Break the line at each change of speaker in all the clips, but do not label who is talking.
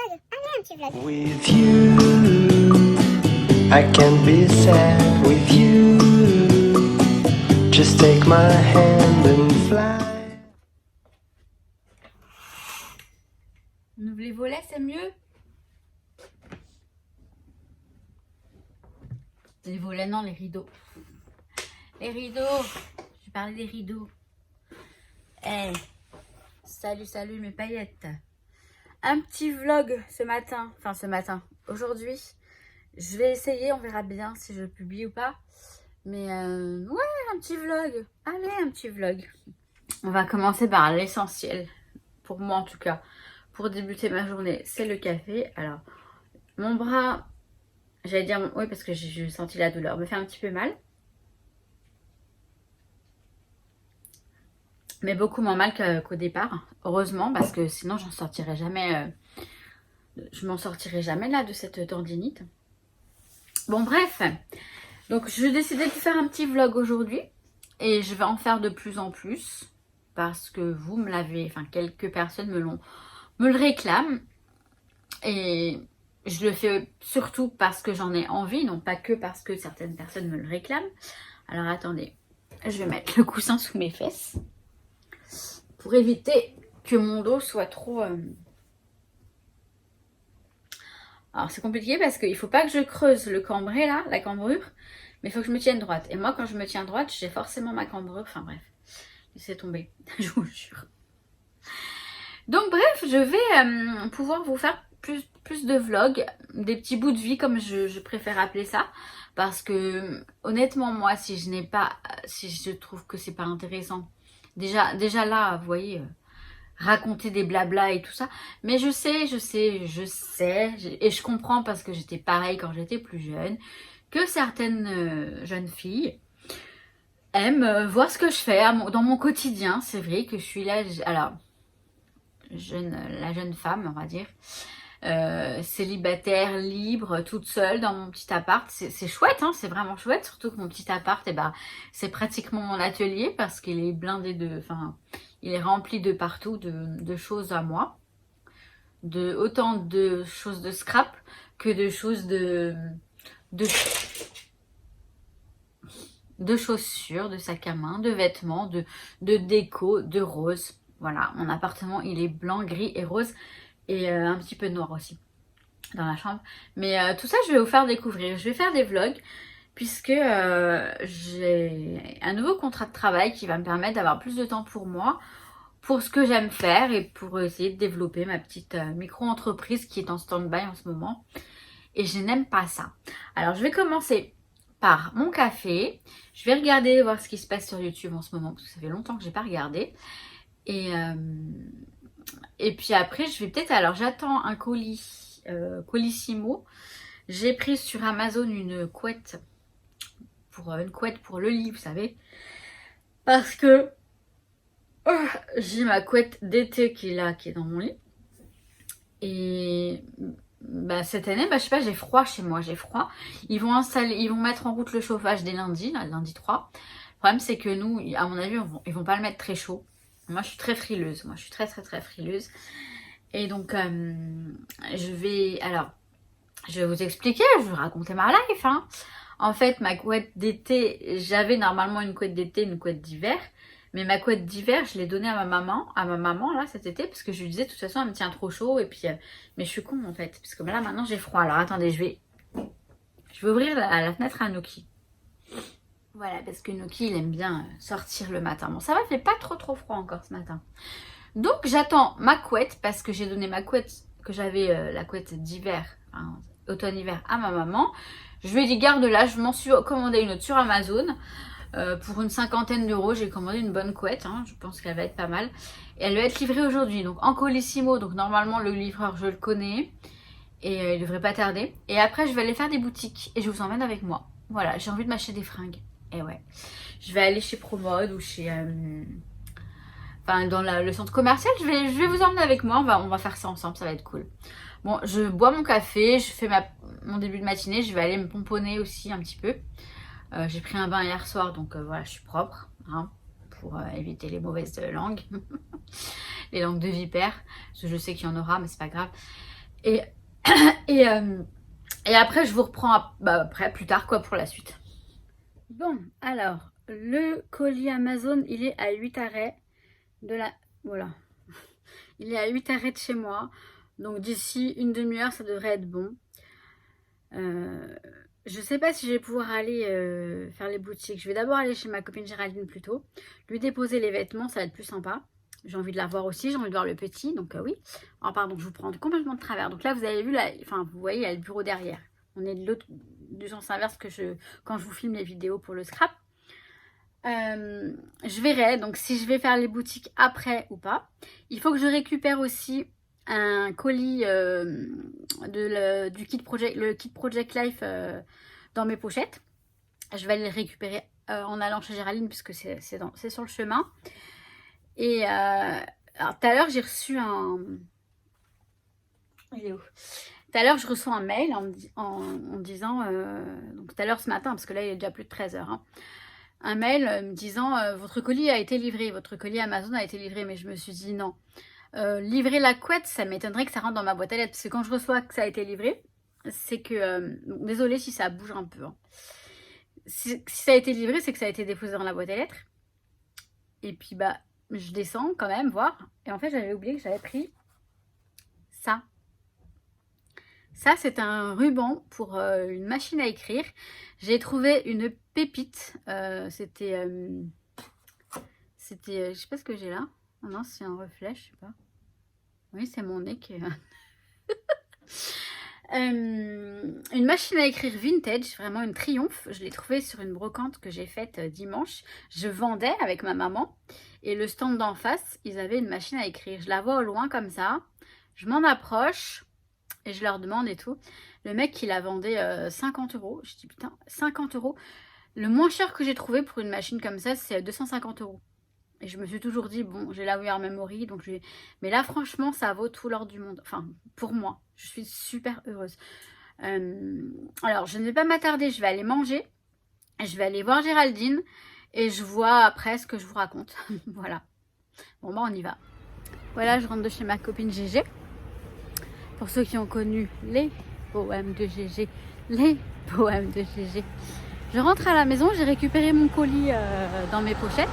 vlog. Allez, un petit vlog.
With you, I can be sad with you. Just take my hand and fly.
On ouvre les volets, c'est mieux. Les volets, non, les rideaux. Les rideaux. Je parlais des rideaux. Eh, salut mes paillettes. Un petit vlog ce matin. Enfin, ce matin. Aujourd'hui. Je vais essayer, on verra bien si je publie ou pas. Mais ouais, un petit vlog. Allez, un petit vlog. On va commencer par l'essentiel. Pour moi en tout cas. Pour débuter ma journée, c'est le café. Alors, mon bras, j'allais dire, oui parce que j'ai senti la douleur, me fait un petit peu mal. Mais beaucoup moins mal qu'au départ. Heureusement, parce que sinon j'en sortirais jamais. Je m'en sortirais jamais là de cette tendinite. Bon bref, donc je décidé de faire un petit vlog aujourd'hui. Et je vais en faire de plus en plus. Parce que vous me l'avez, enfin quelques personnes me le réclament. Et je le fais surtout parce que j'en ai envie, non pas que parce que certaines personnes me le réclament. Alors attendez, je vais mettre le coussin sous mes fesses. Pour éviter que mon dos soit trop... Alors c'est compliqué parce qu'il ne faut pas que je creuse le cambré là, la cambrure. Mais il faut que je me tienne droite. Et moi quand je me tiens droite, j'ai forcément ma cambrure. Enfin bref, laissez tomber, je vous jure. Donc bref, je vais pouvoir vous faire plus de vlogs, des petits bouts de vie comme je préfère appeler ça. Parce que honnêtement moi, si je trouve que c'est pas intéressant, déjà là, vous voyez, raconter des blabla et tout ça. Mais je sais, et je comprends parce que j'étais pareil quand j'étais plus jeune, que certaines jeunes filles aiment voir ce que je fais dans mon quotidien. C'est vrai que je suis là, alors... la jeune femme, on va dire, célibataire, libre, toute seule dans mon petit appart. C'est chouette, hein, c'est vraiment chouette, surtout que mon petit appart, eh ben, c'est pratiquement mon atelier parce qu'il est blindé il est rempli de partout de choses à moi, autant de choses de scrap que de choses de chaussures, de sacs à main, de vêtements, de déco, de roses. Voilà, mon appartement, il est blanc, gris et rose. Et un petit peu noir aussi dans la chambre. Mais tout ça, je vais vous faire découvrir. Je vais faire des vlogs puisque j'ai un nouveau contrat de travail qui va me permettre d'avoir plus de temps pour moi, pour ce que j'aime faire et pour essayer de développer ma petite micro-entreprise qui est en stand-by en ce moment. Et je n'aime pas ça. Alors, je vais commencer par mon café. Je vais regarder, voir ce qui se passe sur YouTube en ce moment parce que ça fait longtemps que j'ai pas regardé. Et puis après, je vais peut-être... Alors, j'attends un colis, Colissimo. J'ai pris sur Amazon une couette pour le lit, vous savez. Parce que j'ai ma couette d'été qui est là, qui est dans mon lit. Et bah, cette année, je sais pas, j'ai froid chez moi, j'ai froid. Ils vont mettre en route le chauffage dès lundi, lundi 3. Le problème, c'est que nous, à mon avis, ils vont pas le mettre très chaud. Moi, je suis très frileuse. Moi, je suis très frileuse. Et donc, je vais vous expliquer. Je vais vous raconter ma life. Hein. En fait, ma couette d'été, j'avais normalement une couette d'été, une couette d'hiver. Mais ma couette d'hiver, je l'ai donnée à ma maman, là, cet été. Parce que je lui disais, de toute façon, elle me tient trop chaud. Et puis, mais je suis con, en fait. Parce que là, maintenant, j'ai froid. Alors, attendez, je vais ouvrir la fenêtre à Noki. Voilà, parce que Noki, il aime bien sortir le matin. Bon, ça va, il fait pas trop froid encore ce matin. Donc, j'attends ma couette, parce que j'ai donné ma couette, que j'avais la couette d'hiver, enfin, automne-hiver, à ma maman. Je lui ai dit, garde-la, je m'en suis commandé une autre sur Amazon. Pour une 50aine d'euros, j'ai commandé une bonne couette. Hein, je pense qu'elle va être pas mal. Et elle va être livrée aujourd'hui, donc en Colissimo. Donc, normalement, le livreur, je le connais. Et il devrait pas tarder. Et après, je vais aller faire des boutiques. Et je vous emmène avec moi. Voilà, j'ai envie de m'acheter des fringues. Et ouais, je vais aller chez Promode ou chez... dans le centre commercial, je vais vous emmener avec moi. On va faire ça ensemble, ça va être cool. Bon, je bois mon café, je fais mon début de matinée. Je vais aller me pomponner aussi un petit peu. J'ai pris un bain hier soir, donc voilà, je suis propre. Hein, pour éviter les mauvaises langues. Les langues de vipère. Parce que je sais qu'il y en aura, mais c'est pas grave. Et, et, euh, et après, je vous reprends après, plus tard quoi, pour la suite. Bon, alors, le colis Amazon, il est à 8 arrêts de la... Voilà. Il est à 8 arrêts de chez moi. Donc d'ici une demi-heure, ça devrait être bon. Je sais pas si je vais pouvoir aller faire les boutiques. Je vais d'abord aller chez ma copine Géraldine plutôt. Lui déposer les vêtements, ça va être plus sympa. J'ai envie de la voir aussi, j'ai envie de voir le petit. Donc oui. Oh pardon, je vous prends complètement de travers. Donc là, vous avez vu, enfin vous voyez, il y a le bureau derrière. On est de l'autre, du sens inverse que quand je vous filme les vidéos pour le scrap. Je verrai donc si je vais faire les boutiques après ou pas. Il faut que je récupère aussi un colis du kit Project Life dans mes pochettes. Je vais aller le récupérer en allant chez Géraldine puisque c'est sur le chemin. Et alors tout à l'heure j'ai reçu un... Il est où? Tout à l'heure je reçois un mail en disant, donc tout à l'heure ce matin parce que là il est déjà plus de 13h, hein, un mail me disant votre colis a été livré, votre colis Amazon a été livré. Mais je me suis dit non, livrer la couette, ça m'étonnerait que ça rentre dans ma boîte à lettres, parce que quand je reçois que ça a été livré, c'est que désolée si ça bouge un peu, hein. Si ça a été livré, c'est que ça a été déposé dans la boîte à lettres. Et puis bah je descends quand même voir, et en fait j'avais oublié que j'avais pris ça. Ça, c'est un ruban pour une machine à écrire. J'ai trouvé une pépite. C'était, je sais pas ce que j'ai là. Oh non, c'est un reflet, je sais pas. Oui, c'est mon nez qui est... une machine à écrire vintage, vraiment une triomphe. Je l'ai trouvée sur une brocante que j'ai faite dimanche. Je vendais avec ma maman. Et le stand d'en face, ils avaient une machine à écrire. Je la vois au loin comme ça. Je m'en approche. Et je leur demande et tout. Le mec qui la vendait 50 €. Je dis putain, 50 €. Le moins cher que j'ai trouvé pour une machine comme ça, c'est 250 €. Et je me suis toujours dit, bon, j'ai la We Are Memory. Donc mais là, franchement, ça vaut tout l'or du monde. Enfin, pour moi, je suis super heureuse. Alors, je ne vais pas m'attarder. Je vais aller manger. Je vais aller voir Géraldine. Et je vois après ce que je vous raconte. Voilà. Bon, bah, on y va. Voilà, je rentre de chez ma copine Gégé. Pour ceux qui ont connu les poèmes de Gégé, Je rentre à la maison, j'ai récupéré mon colis dans mes pochettes.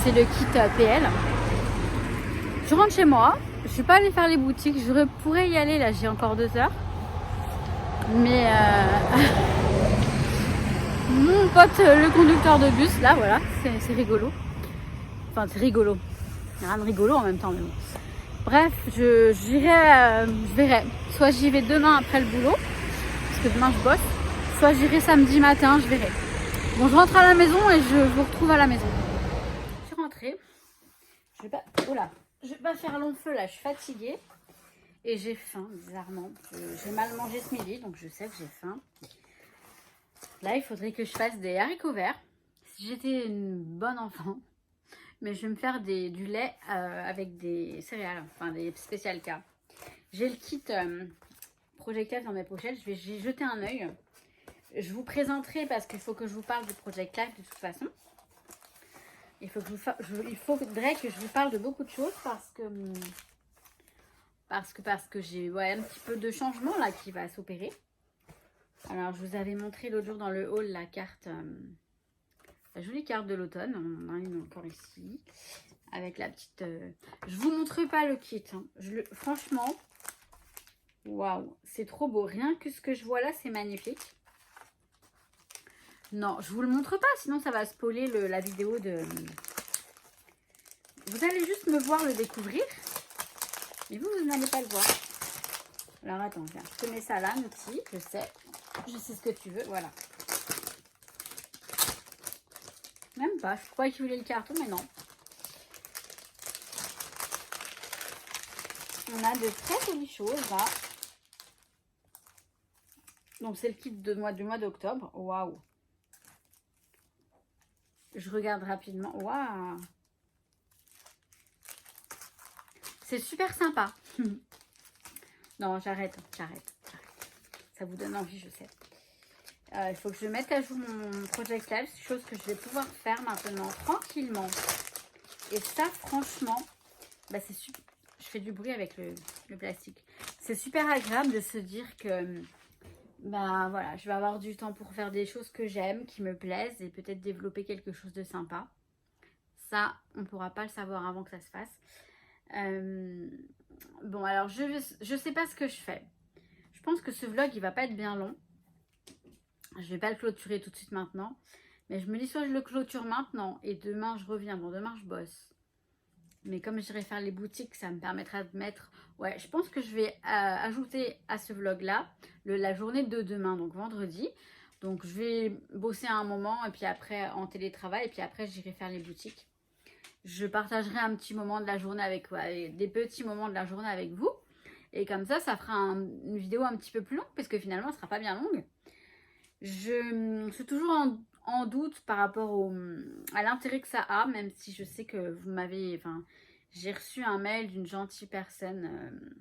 C'est le kit PL. Je rentre chez moi, je suis pas allée faire les boutiques, je pourrais y aller, là j'ai encore 2 heures. Mais mon pote, le conducteur de bus, là voilà, c'est rigolo. Enfin c'est rigolo, il n'y a rien de rigolo en même temps, mais bon. Bref, je verrai. Soit j'y vais demain après le boulot, parce que demain je bosse. Soit j'irai samedi matin, je verrai. Bon, je rentre à la maison et je vous retrouve à la maison. Je suis rentrée. Je vais pas faire long feu là, je suis fatiguée. Et j'ai faim, bizarrement. J'ai mal mangé ce midi, donc je sais que j'ai faim. Là, il faudrait que je fasse des haricots verts. Si j'étais une bonne enfant. Mais je vais me faire du lait avec des céréales, enfin des spécial cas. J'ai le kit Project Life dans mes pochettes, je vais y jeter un œil. Je vous présenterai parce qu'il faut que je vous parle du Project Life de toute façon. Il faudrait que je vous parle de beaucoup de choses parce que j'ai un petit peu de changement là qui va s'opérer. Alors je vous avais montré l'autre jour dans le haul la carte... la jolie carte de l'automne, on en a une encore ici, avec la petite... Je vous montre pas le kit, hein. Franchement, waouh, c'est trop beau. Rien que ce que je vois là, c'est magnifique. Non, je vous le montre pas, sinon ça va spoiler la vidéo de... Vous allez juste me voir le découvrir, mais vous n'allez pas le voir. Alors attends, viens, je te mets ça là, Naughty, je sais ce que tu veux, voilà. Même pas, je croyais qu'il voulait le carton, mais non. On a de très jolies choses là. Donc c'est le kit du mois d'octobre. Waouh. Je regarde rapidement. Waouh. C'est super sympa. Non, j'arrête. Ça vous donne envie, je sais. Il faut que je mette à jour mon Project Life, chose que je vais pouvoir faire maintenant tranquillement. Et ça, franchement, bah c'est super. Je fais du bruit avec le plastique. c'est super agréable de se dire que bah voilà, je vais avoir du temps pour faire des choses que j'aime, qui me plaisent et peut-être développer quelque chose de sympa. Ça, on ne pourra pas le savoir avant que ça se fasse. Bon, alors je sais pas ce que je fais. Je pense que ce vlog, il va pas être bien long. Je vais pas le clôturer tout de suite maintenant. Mais je me dis soit je le clôture maintenant et demain je reviens. Bon, demain je bosse. Mais comme j'irai faire les boutiques, ça me permettra de mettre... Ouais, je pense que je vais ajouter à ce vlog-là la journée de demain, donc vendredi. Donc je vais bosser un moment et puis après en télétravail et puis après j'irai faire les boutiques. Je partagerai un petit moment de la journée avec des petits moments de la journée avec vous. Et comme ça fera une vidéo un petit peu plus longue parce que finalement, elle ne sera pas bien longue. Je suis toujours en doute par rapport à l'intérêt que ça a, même si je sais que vous m'avez... Enfin, j'ai reçu un mail d'une gentille personne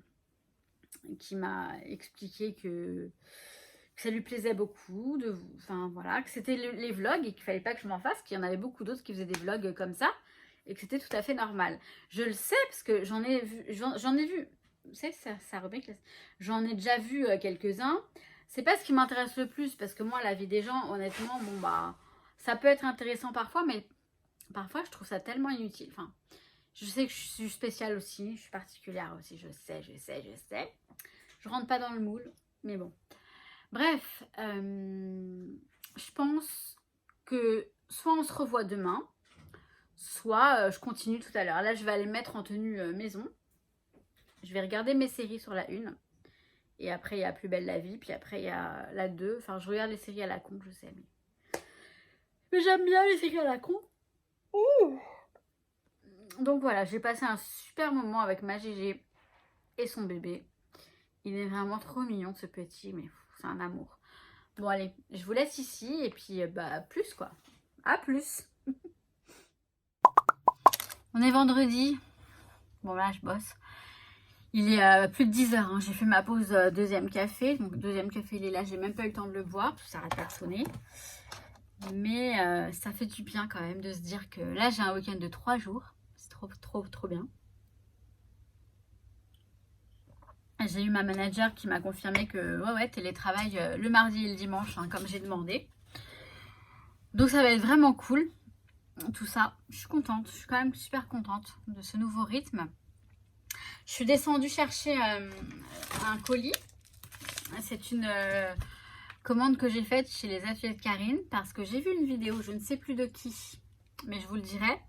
qui m'a expliqué que ça lui plaisait beaucoup, enfin voilà, que c'était les vlogs et qu'il fallait pas que je m'en fasse, qu'il y en avait beaucoup d'autres qui faisaient des vlogs comme ça et que c'était tout à fait normal. Je le sais parce que j'en ai vu, vous savez, ça remet que j'en ai déjà vu quelques-uns. C'est pas ce qui m'intéresse le plus parce que moi, la vie des gens, honnêtement, bon bah, ça peut être intéressant parfois, mais parfois je trouve ça tellement inutile. Enfin, je sais que je suis spéciale aussi, je suis particulière aussi, je sais. Je rentre pas dans le moule, mais bon. Bref, je pense que soit on se revoit demain, soit je continue tout à l'heure. Là, je vais aller me mettre en tenue maison. Je vais regarder mes séries sur la 1. Et après, il y a Plus belle la vie. Puis après, il y a la 2. Enfin, je regarde les séries à la con, je sais. Mais j'aime bien les séries à la con. Ouh. Donc voilà, j'ai passé un super moment avec ma Gégé et son bébé. Il est vraiment trop mignon, ce petit. Mais c'est un amour. Bon, allez, je vous laisse ici. Et puis, bah, plus quoi. À plus. On est vendredi. Bon, là, je bosse. Il est plus de 10h. Hein. J'ai fait ma pause deuxième café. Donc, deuxième café, il est là. J'ai même pas eu le temps de le boire. Tout ça arrête pas de sonner. Mais ça fait du bien quand même de se dire que là, j'ai un week-end de 3 jours. C'est trop bien. J'ai eu ma manager qui m'a confirmé que ouais, télétravail le mardi et le dimanche, hein, comme j'ai demandé. Donc, ça va être vraiment cool. Tout ça, je suis contente. Je suis quand même super contente de ce nouveau rythme. Je suis descendue chercher un colis. C'est une commande que j'ai faite chez les ateliers de Karine parce que j'ai vu une vidéo, je ne sais plus de qui, mais je vous le dirai.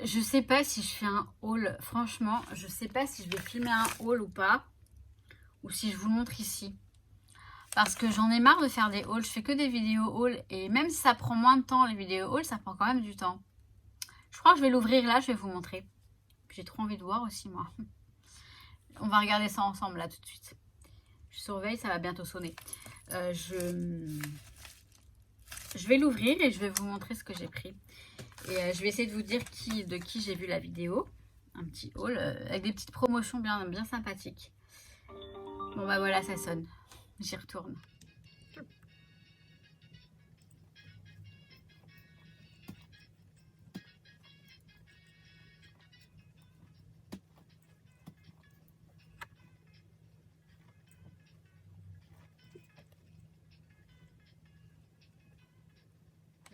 Je sais pas si je fais un haul, franchement, je sais pas si je vais filmer un haul ou pas, ou si je vous le montre ici. Parce que j'en ai marre de faire des hauls, je fais que des vidéos haul et même si ça prend moins de temps les vidéos haul, ça prend quand même du temps. Je crois que je vais l'ouvrir là, je vais vous montrer. J'ai trop envie de voir aussi moi. On va regarder ça ensemble là tout de suite. Je surveille, ça va bientôt sonner. Je vais l'ouvrir et je vais vous montrer ce que j'ai pris. Et je vais essayer de vous dire de qui j'ai vu la vidéo. Un petit haul avec des petites promotions bien sympathiques. Bon bah voilà, ça sonne. J'y retourne.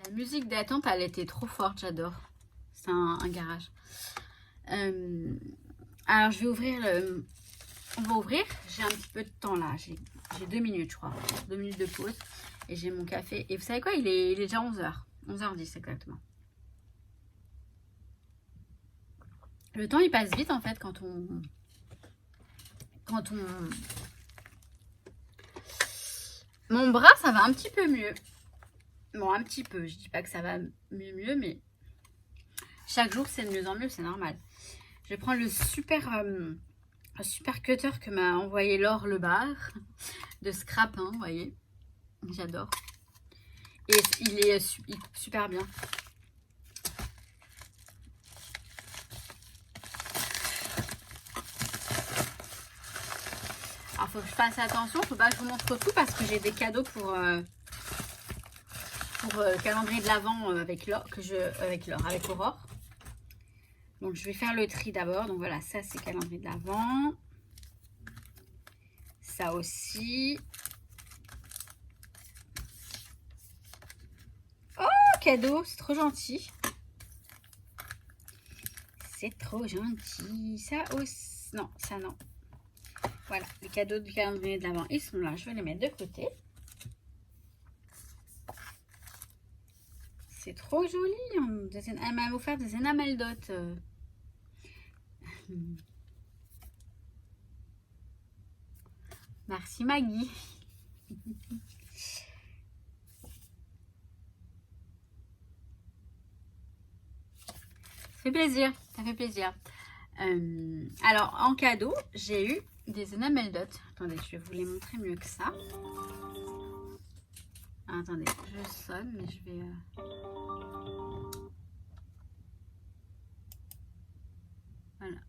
La musique d'attente, elle était trop forte, j'adore. C'est un garage. Alors, je vais ouvrir le... On va ouvrir. J'ai un petit peu de temps là. J'ai 2 minutes, je crois. 2 minutes de pause. Et j'ai mon café. Et vous savez quoi, il est déjà 11h. 11h10 exactement. Le temps, il passe vite en fait quand on... Mon bras, ça va un petit peu mieux. Bon, un petit peu. Je dis pas que ça va mieux, mais chaque jour, c'est de mieux en mieux, c'est normal. Je vais prendre le super cutter que m'a envoyé Laure Lebar de Scrap, hein, vous voyez. J'adore. Et il est super bien. Alors, faut que je fasse attention. Faut pas que je vous montre tout parce que j'ai des cadeaux pour calendrier de l'Avent avec Aurore. Donc, je vais faire le tri d'abord. Donc, voilà, ça, c'est calendrier de l'Avent. ça aussi. Oh, cadeau, c'est trop gentil. C'est trop gentil. Ça aussi. Non, ça non. Voilà, les cadeaux du calendrier de l'Avent, ils sont là. Je vais les mettre de côté. C'est trop joli. Elle m'a offert des enamel dot. Merci Maggie. Ça fait plaisir, ça fait plaisir. Alors en cadeau, j'ai eu des enamel dot. Attendez, je vais vous les montrer mieux que ça. Attendez, je sonne, mais je vais... Voilà.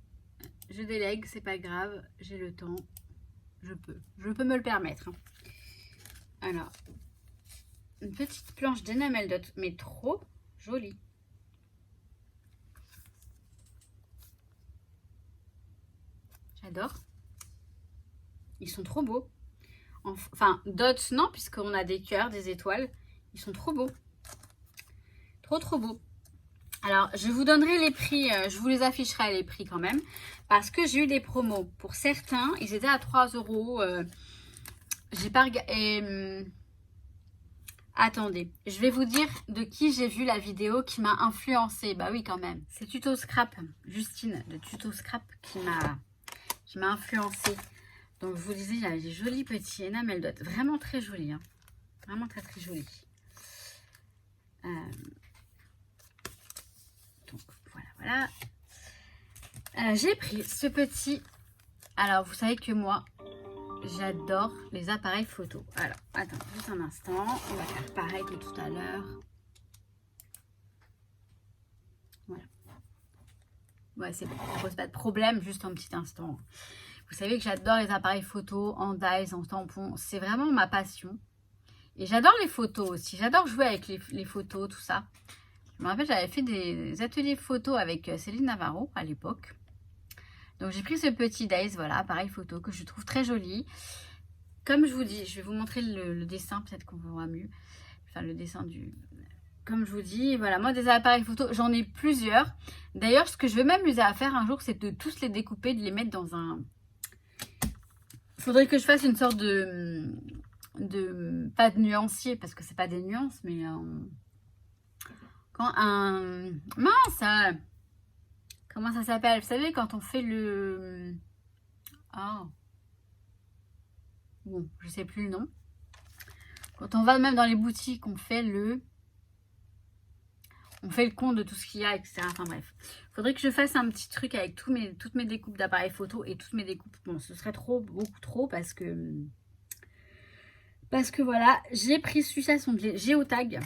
Je délègue, c'est pas grave, j'ai le temps. Je peux me le permettre. Alors, une petite planche d'enamel dot, mais trop jolie. J'adore. Ils sont trop beaux. Enfin, dots, non, puisqu'on a des cœurs, des étoiles. Ils sont trop beaux. Trop beaux. Alors, je vous donnerai les prix. Je vous les afficherai les prix quand même. Parce que j'ai eu des promos. Pour certains, ils étaient à 3 €. J'ai pas regardé. Attendez, je vais vous dire de qui j'ai vu la vidéo qui m'a influencée. Bah oui, quand même. C'est Tuto Scrap, Justine de Tuto Scrap qui m'a influencée. Donc, je vous disais, il y a des jolis petits enamel dot. Vraiment très jolis. Hein. Vraiment très jolis. Donc, voilà. J'ai pris ce petit... Alors, vous savez que moi, j'adore les appareils photo. Alors, attends, juste un instant. On va faire pareil que tout à l'heure. Voilà. Ouais, c'est bon. Ça pose pas de problème, juste un petit instant. Vous savez que j'adore les appareils photo en dies, en tampon. C'est vraiment ma passion. Et j'adore les photos aussi. J'adore jouer avec les photos, tout ça. Je me rappelle, j'avais fait des ateliers photos avec Céline Navarro à l'époque. Donc, j'ai pris ce petit dies, voilà, appareil photo que je trouve très joli. Comme je vous dis, je vais vous montrer le dessin. Peut-être qu'on verra mieux. Enfin, le dessin du... Comme je vous dis, voilà, moi, des appareils photo, j'en ai plusieurs. D'ailleurs, ce que je vais m'amuser à faire un jour, c'est de tous les découper, de les mettre dans un... Il faudrait que je fasse une sorte de pas de nuancier, parce que c'est pas des nuances, mais quand un... Mince! Comment ça s'appelle? Vous savez, quand on fait le... Oh. Bon, je sais plus le nom. Quand on va même dans les boutiques, on fait le compte de tout ce qu'il y a, etc. Enfin bref. Faudrait que je fasse un petit truc avec toutes mes découpes d'appareils photo et toutes mes découpes. Bon, ce serait beaucoup trop parce que voilà, j'ai pris celui-là, son Geotag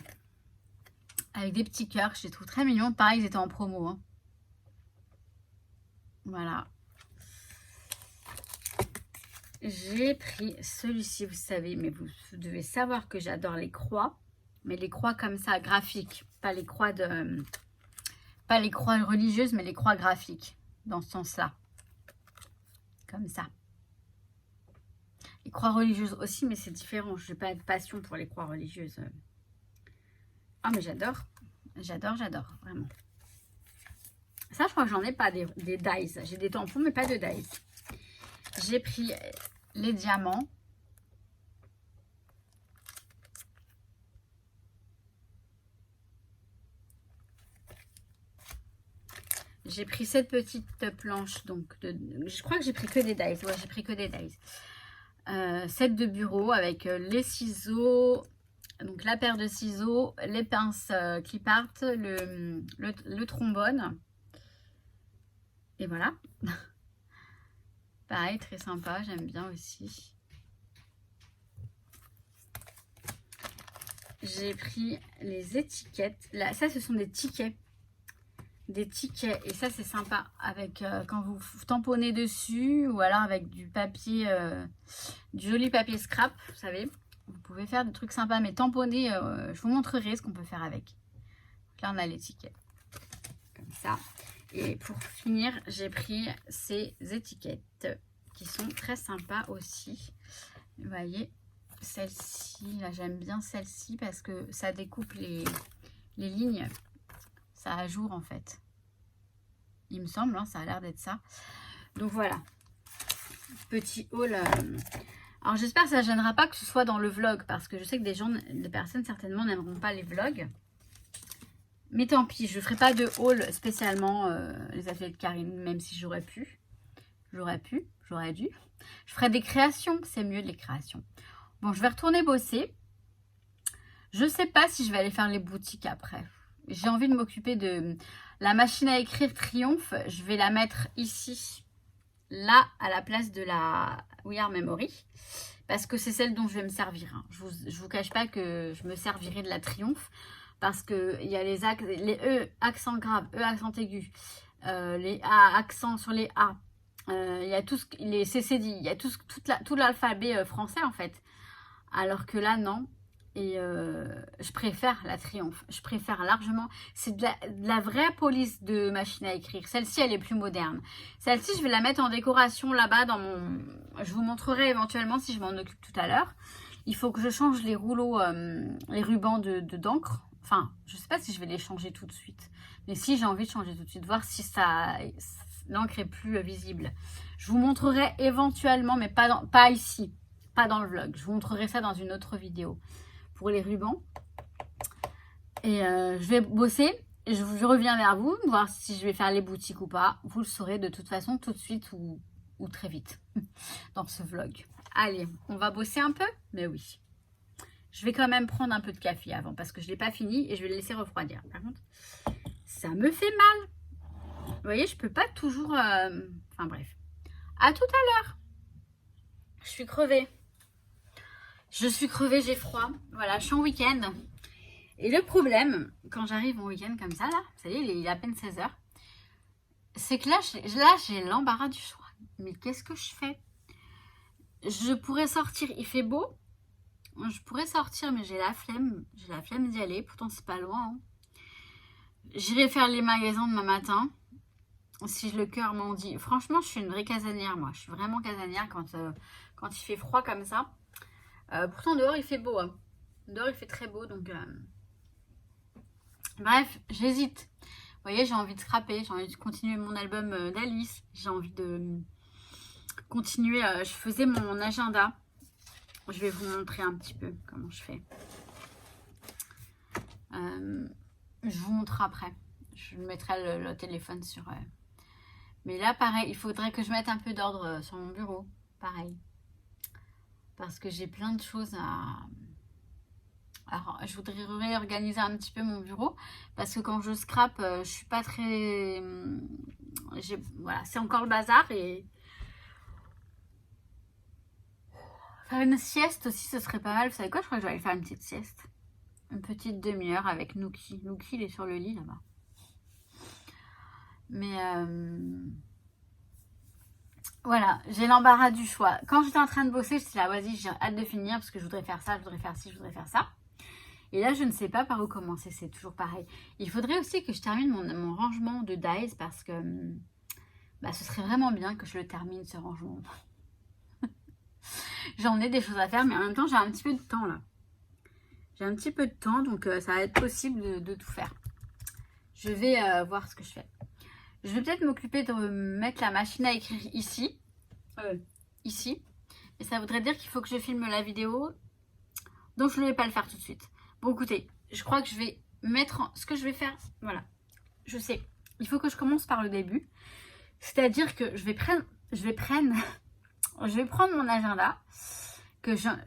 avec des petits cœurs. Je les trouve très mignons. Pareil, ils étaient en promo. Hein. Voilà. J'ai pris celui-ci, vous savez, mais vous devez savoir que j'adore les croix. Mais les croix comme ça, graphiques. Pas les croix religieuses, mais les croix graphiques. Dans ce sens-là. Comme ça. Les croix religieuses aussi, mais c'est différent. Je n'ai pas de passion pour les croix religieuses. Ah, mais j'adore. J'adore, vraiment. Ça, je crois que j'en ai pas des dies. J'ai des tampons, mais pas de dies. J'ai pris les diamants. J'ai pris cette petite planche. Donc je crois que j'ai pris que des dies. Ouais, j'ai pris que des dies. Set de bureau avec les ciseaux. Donc la paire de ciseaux, les pinces clip art, le trombone. Et voilà. Pareil, très sympa, j'aime bien aussi. J'ai pris les étiquettes. Là, ça, ce sont des tickets. Des tickets. Et ça, c'est sympa. Avec quand vous tamponnez dessus ou alors avec du papier, du joli papier scrap, vous savez. Vous pouvez faire des trucs sympas, mais tamponner, je vous montrerai ce qu'on peut faire avec. Donc là, on a les tickets. Comme ça. Et pour finir, j'ai pris ces étiquettes qui sont très sympas aussi. Vous voyez, celle-ci, là j'aime bien celle-ci parce que ça découpe les lignes. Ça ajoure en fait. Il me semble, hein, ça a l'air d'être ça. Donc voilà. Petit haul. Alors j'espère que ça ne gênera pas que ce soit dans le vlog. Parce que je sais que des personnes certainement n'aimeront pas les vlogs. Mais tant pis, je ne ferai pas de haul spécialement les ateliers de Karine. Même si j'aurais pu. J'aurais dû. Je ferai des créations. C'est mieux les créations. Bon, je vais retourner bosser. Je ne sais pas si je vais aller faire les boutiques après. J'ai envie de m'occuper de la machine à écrire Triomphe. Je vais la mettre ici, là, à la place de la We Are Memory. Parce que c'est celle dont je vais me servir. Hein. Je vous cache pas que je me servirai de la Triomphe. Parce qu'il y a les E accent grave, E accent aigu, les A accent sur les A. Il y a les CCD, il y a tout l'alphabet français en fait. Alors que là, non. Et je préfère la Triomphe. Je préfère largement. C'est de la vraie police de machine à écrire. Celle-ci, elle est plus moderne. Celle-ci, je vais la mettre en décoration là-bas dans mon... Je vous montrerai éventuellement si je m'en occupe tout à l'heure. Il faut que je change les rouleaux, les rubans d'encre. Enfin, je ne sais pas si je vais les changer tout de suite. Mais si, j'ai envie de changer tout de suite. Voir si l'encre est plus visible. Je vous montrerai éventuellement, mais pas ici. Pas dans le vlog. Je vous montrerai ça dans une autre vidéo. Pour les rubans. Et je vais bosser. Je reviens vers vous, voir si je vais faire les boutiques ou pas. Vous le saurez de toute façon tout de suite ou très vite dans ce vlog. Allez, on va bosser un peu? Mais oui. Je vais quand même prendre un peu de café avant parce que je ne l'ai pas fini et je vais le laisser refroidir. Par contre, ça me fait mal. Vous voyez, je peux pas toujours... Enfin bref. À tout à l'heure. Je suis crevée. J'ai froid. Voilà, je suis en week-end. Et le problème, quand j'arrive en week-end comme ça, là, ça y est, il est à peine 16h, c'est que là, j'ai l'embarras du choix. Mais qu'est-ce que je fais? Je pourrais sortir, il fait beau. Je pourrais sortir, mais j'ai la flemme. J'ai la flemme d'y aller. Pourtant, c'est pas loin. Hein. J'irai faire les magasins demain matin. Si le cœur m'en dit. Franchement, je suis une vraie casanière, moi. Je suis vraiment casanière quand il fait froid comme ça. Pourtant, dehors, il fait beau. Hein. Dehors, il fait très beau. Donc, bref, j'hésite. Vous voyez, j'ai envie de scraper. J'ai envie de continuer mon album d'Alice. J'ai envie de continuer. Je faisais mon agenda. Je vais vous montrer un petit peu comment je fais. Je vous montre après. Je mettrai le téléphone sur... Mais là, pareil, il faudrait que je mette un peu d'ordre sur mon bureau. Pareil. Parce que j'ai plein de choses à... Alors, je voudrais réorganiser un petit peu mon bureau. Parce que quand je scrape, je suis pas très... Voilà, c'est encore le bazar et... Faire une sieste aussi, ce serait pas mal. Vous savez quoi? Je crois que je vais aller faire une petite sieste. Une petite demi-heure avec Nookie. Nookie, il est sur le lit là-bas. Mais voilà, j'ai l'embarras du choix. Quand j'étais en train de bosser, j'étais là, vas-y, j'ai hâte de finir parce que je voudrais faire ça, je voudrais faire ci, je voudrais faire ça. Et là, je ne sais pas par où commencer, c'est toujours pareil. Il faudrait aussi que je termine mon rangement de Dies parce que ce serait vraiment bien que je le termine, ce rangement. J'en ai des choses à faire, mais en même temps, j'ai un petit peu de temps là. J'ai un petit peu de temps, donc ça va être possible de tout faire. Je vais voir ce que je fais. Je vais peut-être m'occuper de mettre la machine à écrire ici. Ici. Et ça voudrait dire qu'il faut que je filme la vidéo. Donc, je ne vais pas le faire tout de suite. Bon, écoutez, je crois que je vais mettre ce que je vais faire. Voilà. Je sais. Il faut que je commence par le début. C'est-à-dire que je vais prendre mon agenda,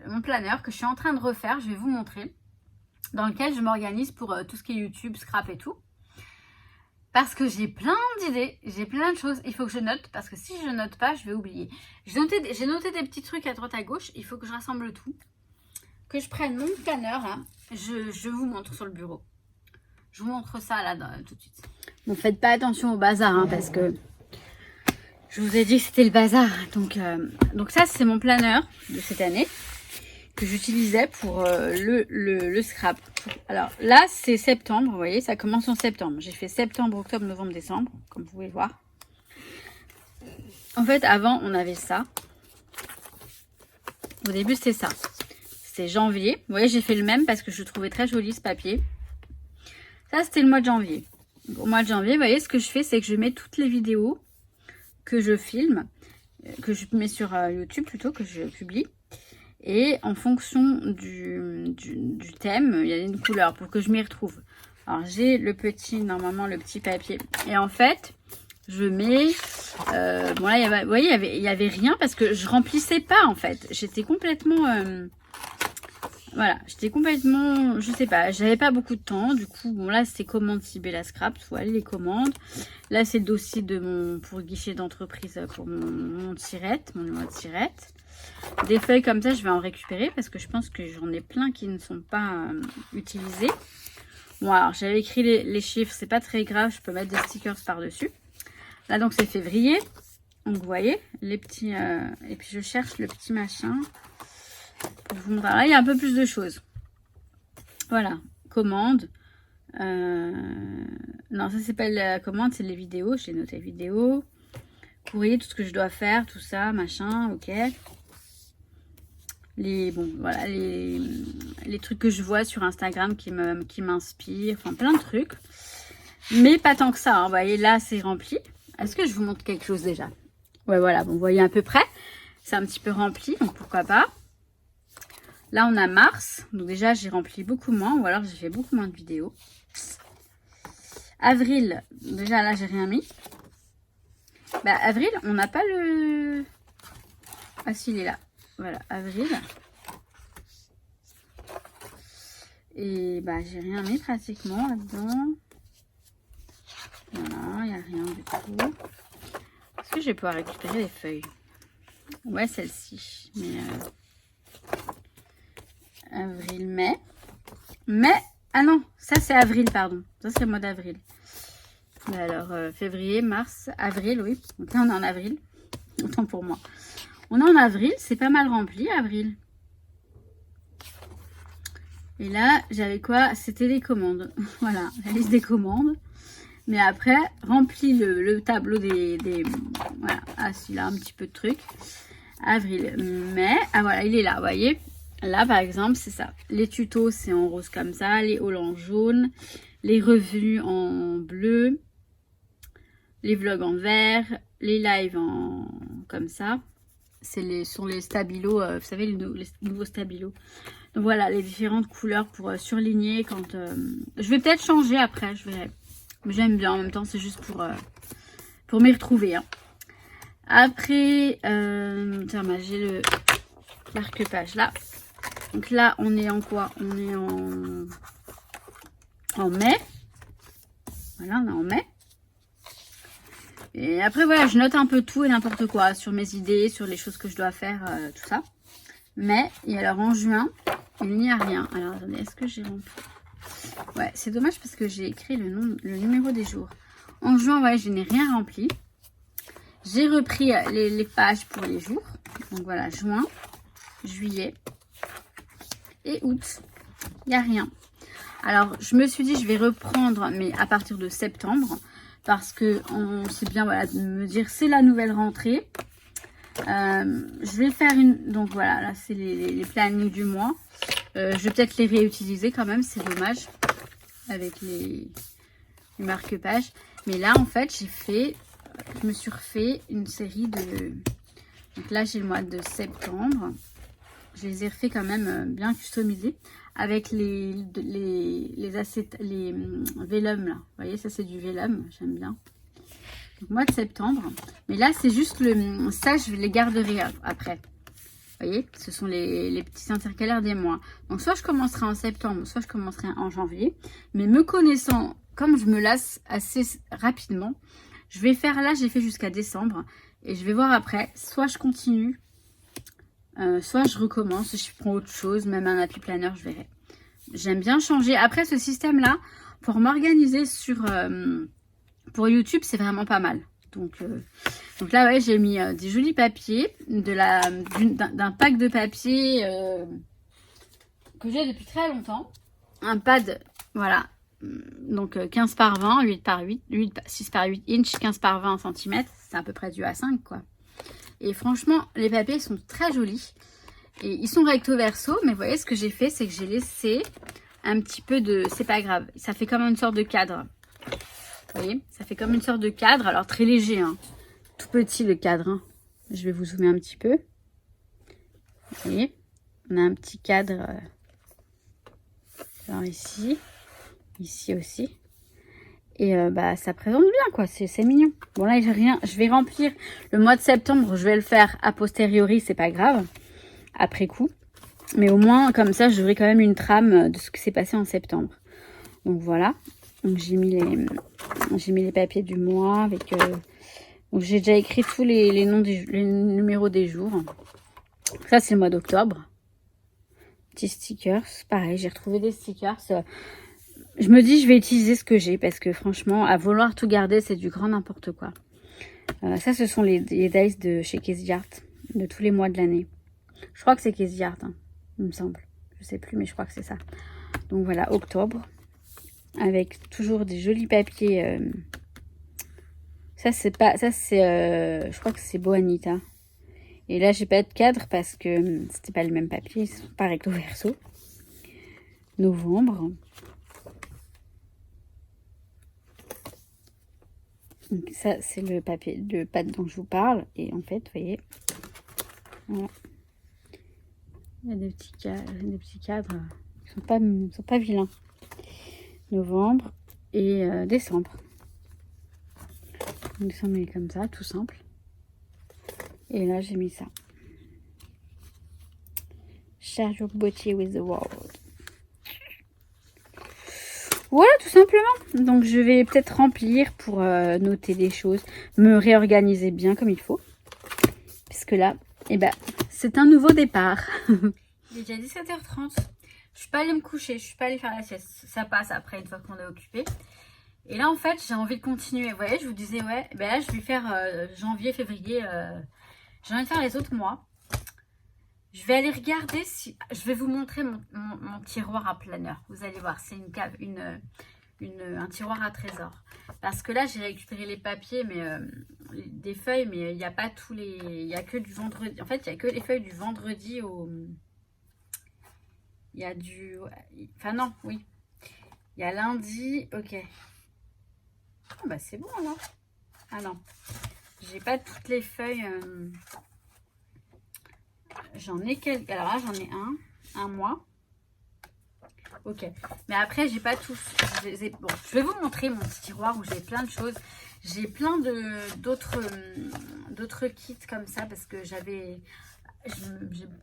mon planeur que je suis en train de refaire. Je vais vous montrer. Dans lequel je m'organise pour tout ce qui est YouTube, scrap et tout. Parce que j'ai plein d'idées, j'ai plein de choses. Il faut que je note, parce que si je note pas, je vais oublier. J'ai noté des petits trucs à droite à gauche. Il faut que je rassemble tout. Que je prenne mon planeur, là. Je vous montre sur le bureau. Je vous montre ça, là, tout de suite. Bon, faites pas attention au bazar, hein, parce que je vous ai dit que c'était le bazar. Donc ça, c'est mon planeur de cette année. Que j'utilisais pour le scrap. Alors là, c'est septembre, vous voyez, ça commence en septembre. J'ai fait septembre, octobre, novembre, décembre, comme vous pouvez le voir. En fait, avant, on avait ça. Au début, c'était ça. C'est janvier. Vous voyez, j'ai fait le même parce que je trouvais très joli ce papier. Ça, c'était le mois de janvier. Au mois de janvier, vous voyez, ce que je fais, c'est que je mets toutes les vidéos que je filme, que je mets sur YouTube plutôt, que je publie. Et en fonction du thème, il y a une couleur pour que je m'y retrouve. Alors, j'ai le petit, normalement, le petit papier. Et en fait, je mets... bon, là, vous voyez, il y avait rien parce que je remplissais pas, en fait. J'étais complètement... voilà, j'étais complètement... Je sais pas, j'avais pas beaucoup de temps. Du coup, bon, là, c'est commande Sibella Scrap. Voilà, les commandes. Là, c'est le dossier de pour guichet d'entreprise pour mon tirette, mon numéro de tirette. Des feuilles comme ça, je vais en récupérer parce que je pense que j'en ai plein qui ne sont pas utilisées. Bon, alors, j'avais écrit les chiffres, c'est pas très grave, je peux mettre des stickers par-dessus. Là, donc, c'est février. Donc, vous voyez, les petits... et puis, je cherche le petit machin. Pour vous montrer. Là, il y a un peu plus de choses. Voilà, commande. Non, ça, c'est pas la commande, c'est les vidéos. J'ai noté vidéos. Courrier, tout ce que je dois faire, tout ça, machin, ok. Bon, voilà, les trucs que je vois sur Instagram qui m'inspirent, enfin plein de trucs. Mais pas tant que ça, hein. Vous voyez, là, c'est rempli. Est-ce que je vous montre quelque chose déjà? Ouais, voilà, bon, vous voyez à peu près. C'est un petit peu rempli, donc pourquoi pas. Là, on a mars. Donc déjà, j'ai rempli beaucoup moins, ou alors j'ai fait beaucoup moins de vidéos. Avril, déjà là, j'ai rien mis. Bah, avril, on n'a pas le... Ah si, il est là. Voilà, avril. Et bah, j'ai rien mis pratiquement là-dedans. Voilà, il n'y a rien du tout. Est-ce que je vais pouvoir récupérer les feuilles? Ouais, celle-ci. Mais avril, mai. Mai. Ah non, ça c'est avril, pardon. Ça c'est le mois d'avril. Alors, février, mars, avril, oui. Donc là, on est en avril. Autant pour moi. On est en avril, c'est pas mal rempli, avril. Et là, j'avais quoi? C'était les commandes. Voilà, la liste des commandes. Mais après, rempli le tableau des... Voilà, ah si, là, un petit peu de trucs. Avril, mai. Ah voilà, il est là, vous voyez. Là, par exemple, c'est ça. Les tutos, c'est en rose comme ça. Les hauls en jaune. Les revues en bleu. Les vlogs en vert. Les lives en... comme ça. Sont les stabilos, vous savez, les nouveaux stabilos. Donc voilà, les différentes couleurs pour surligner quand... Je vais peut-être changer après, je verrai. Mais j'aime bien, en même temps, c'est juste pour m'y retrouver. Hein. Après, tiens, bah, j'ai le marque-page là. Donc là, on est en quoi? On est en mai. Voilà, on est en mai. Et après, voilà, je note un peu tout et n'importe quoi sur mes idées, sur les choses que je dois faire, tout ça. Mais, et alors en juin, il n'y a rien. Alors, attendez, est-ce que j'ai rempli? Ouais, c'est dommage parce que j'ai écrit le numéro des jours. En juin, ouais, je n'ai rien rempli. J'ai repris les pages pour les jours. Donc voilà, juin, juillet et août. Il n'y a rien. Alors, je me suis dit, je vais reprendre, mais à partir de septembre. Parce que c'est bien, voilà, de me dire, c'est la nouvelle rentrée. Je vais faire une... Donc voilà, là, c'est les plannings du mois. Je vais peut-être les réutiliser quand même, c'est dommage. Avec les marque-pages. Mais là, en fait, je me suis refait une série de... Donc là, j'ai le mois de septembre. Je les ai refait quand même bien customisés. Avec les vélum là. Vous voyez, ça c'est du vélum, j'aime bien. Donc, mois de septembre. Mais là, c'est juste ça, je les garderai après. Vous voyez, ce sont les petits intercalaires des mois. Donc, soit je commencerai en septembre, soit je commencerai en janvier. Mais me connaissant, comme je me lasse assez rapidement, je vais faire là, j'ai fait jusqu'à décembre. Et je vais voir après, soit je continue, soit je recommence, je prends autre chose, même un happy planner, je verrai. J'aime bien changer. Après, ce système-là, pour m'organiser pour YouTube, c'est vraiment pas mal. Donc là, ouais, j'ai mis des jolis papiers, d'un pack de papier que j'ai depuis très longtemps. Un pad, voilà, donc 15 par 20, 8 par 8, 6 par 8 inch, 15 par 20 cm. C'est à peu près du A5, quoi. Et franchement, les papiers sont très jolis. Et ils sont recto verso, mais vous voyez, ce que j'ai fait, c'est que j'ai laissé un petit peu de... C'est pas grave, ça fait comme une sorte de cadre. Vous voyez, ça fait comme une sorte de cadre, alors très léger, hein. Tout petit le cadre. Hein. Je vais vous zoomer un petit peu. Vous voyez, on a un petit cadre, genre ici aussi. Et bah ça présente bien quoi, c'est mignon. Bon là j'ai rien, je vais remplir le mois de septembre, je vais le faire a posteriori, c'est pas grave, après coup. Mais au moins comme ça j'aurai quand même une trame de ce qui s'est passé en septembre. Donc voilà, donc j'ai mis les papiers du mois avec donc j'ai déjà écrit tous les noms les numéros des jours. Ça c'est le mois d'octobre. Petits stickers, pareil, j'ai retrouvé des stickers. Je me dis, je vais utiliser ce que j'ai parce que franchement, à vouloir tout garder, c'est du grand n'importe quoi. Ça, ce sont les dice de chez Casey Art, de tous les mois de l'année. Je crois que c'est Casey Art, hein, il me semble. Je sais plus, mais je crois que c'est ça. Donc voilà, octobre, avec toujours des jolis papiers. Ça, c'est pas, ça c'est, je crois que c'est Boanita. Et là, j'ai pas de cadre parce que c'était pas le même papier, ils sont pas recto verso. Novembre. Donc ça, c'est le papier de pâte dont je vous parle. Et en fait, vous voyez, voilà. Il y a des petits cadres qui sont pas vilains. Novembre et décembre. Donc, décembre, il est comme ça, tout simple. Et là, j'ai mis ça. Share your body with the world. Voilà, tout simplement. Donc, je vais peut-être remplir pour noter des choses, me réorganiser bien comme il faut. Puisque là, eh ben, c'est un nouveau départ. Il est déjà 17h30. Je suis pas allée me coucher, je suis pas allée faire la sieste. Ça passe après, une fois qu'on est occupé. Et là, en fait, j'ai envie de continuer. Vous voyez, je vous disais, ouais, ben là, je vais faire janvier, février. J'ai envie de faire les autres mois. Je vais aller regarder si... Je vais vous montrer mon tiroir à planeur. Vous allez voir, c'est un tiroir à trésor. Parce que là, j'ai récupéré les papiers, mais des feuilles, mais il n'y a pas tous les... Il n'y a que du vendredi. En fait, il n'y a que les feuilles du vendredi au... Il y a du... Enfin non, oui. Il y a lundi, ok. Ah bah c'est bon alors. Ah non. J'ai pas toutes les feuilles... J'en ai quelques. Alors là, j'en ai un mois. Ok. Mais après, j'ai pas tous. Bon, je vais vous montrer mon petit tiroir où j'ai plein de choses. J'ai plein d'autres kits comme ça parce que j'ai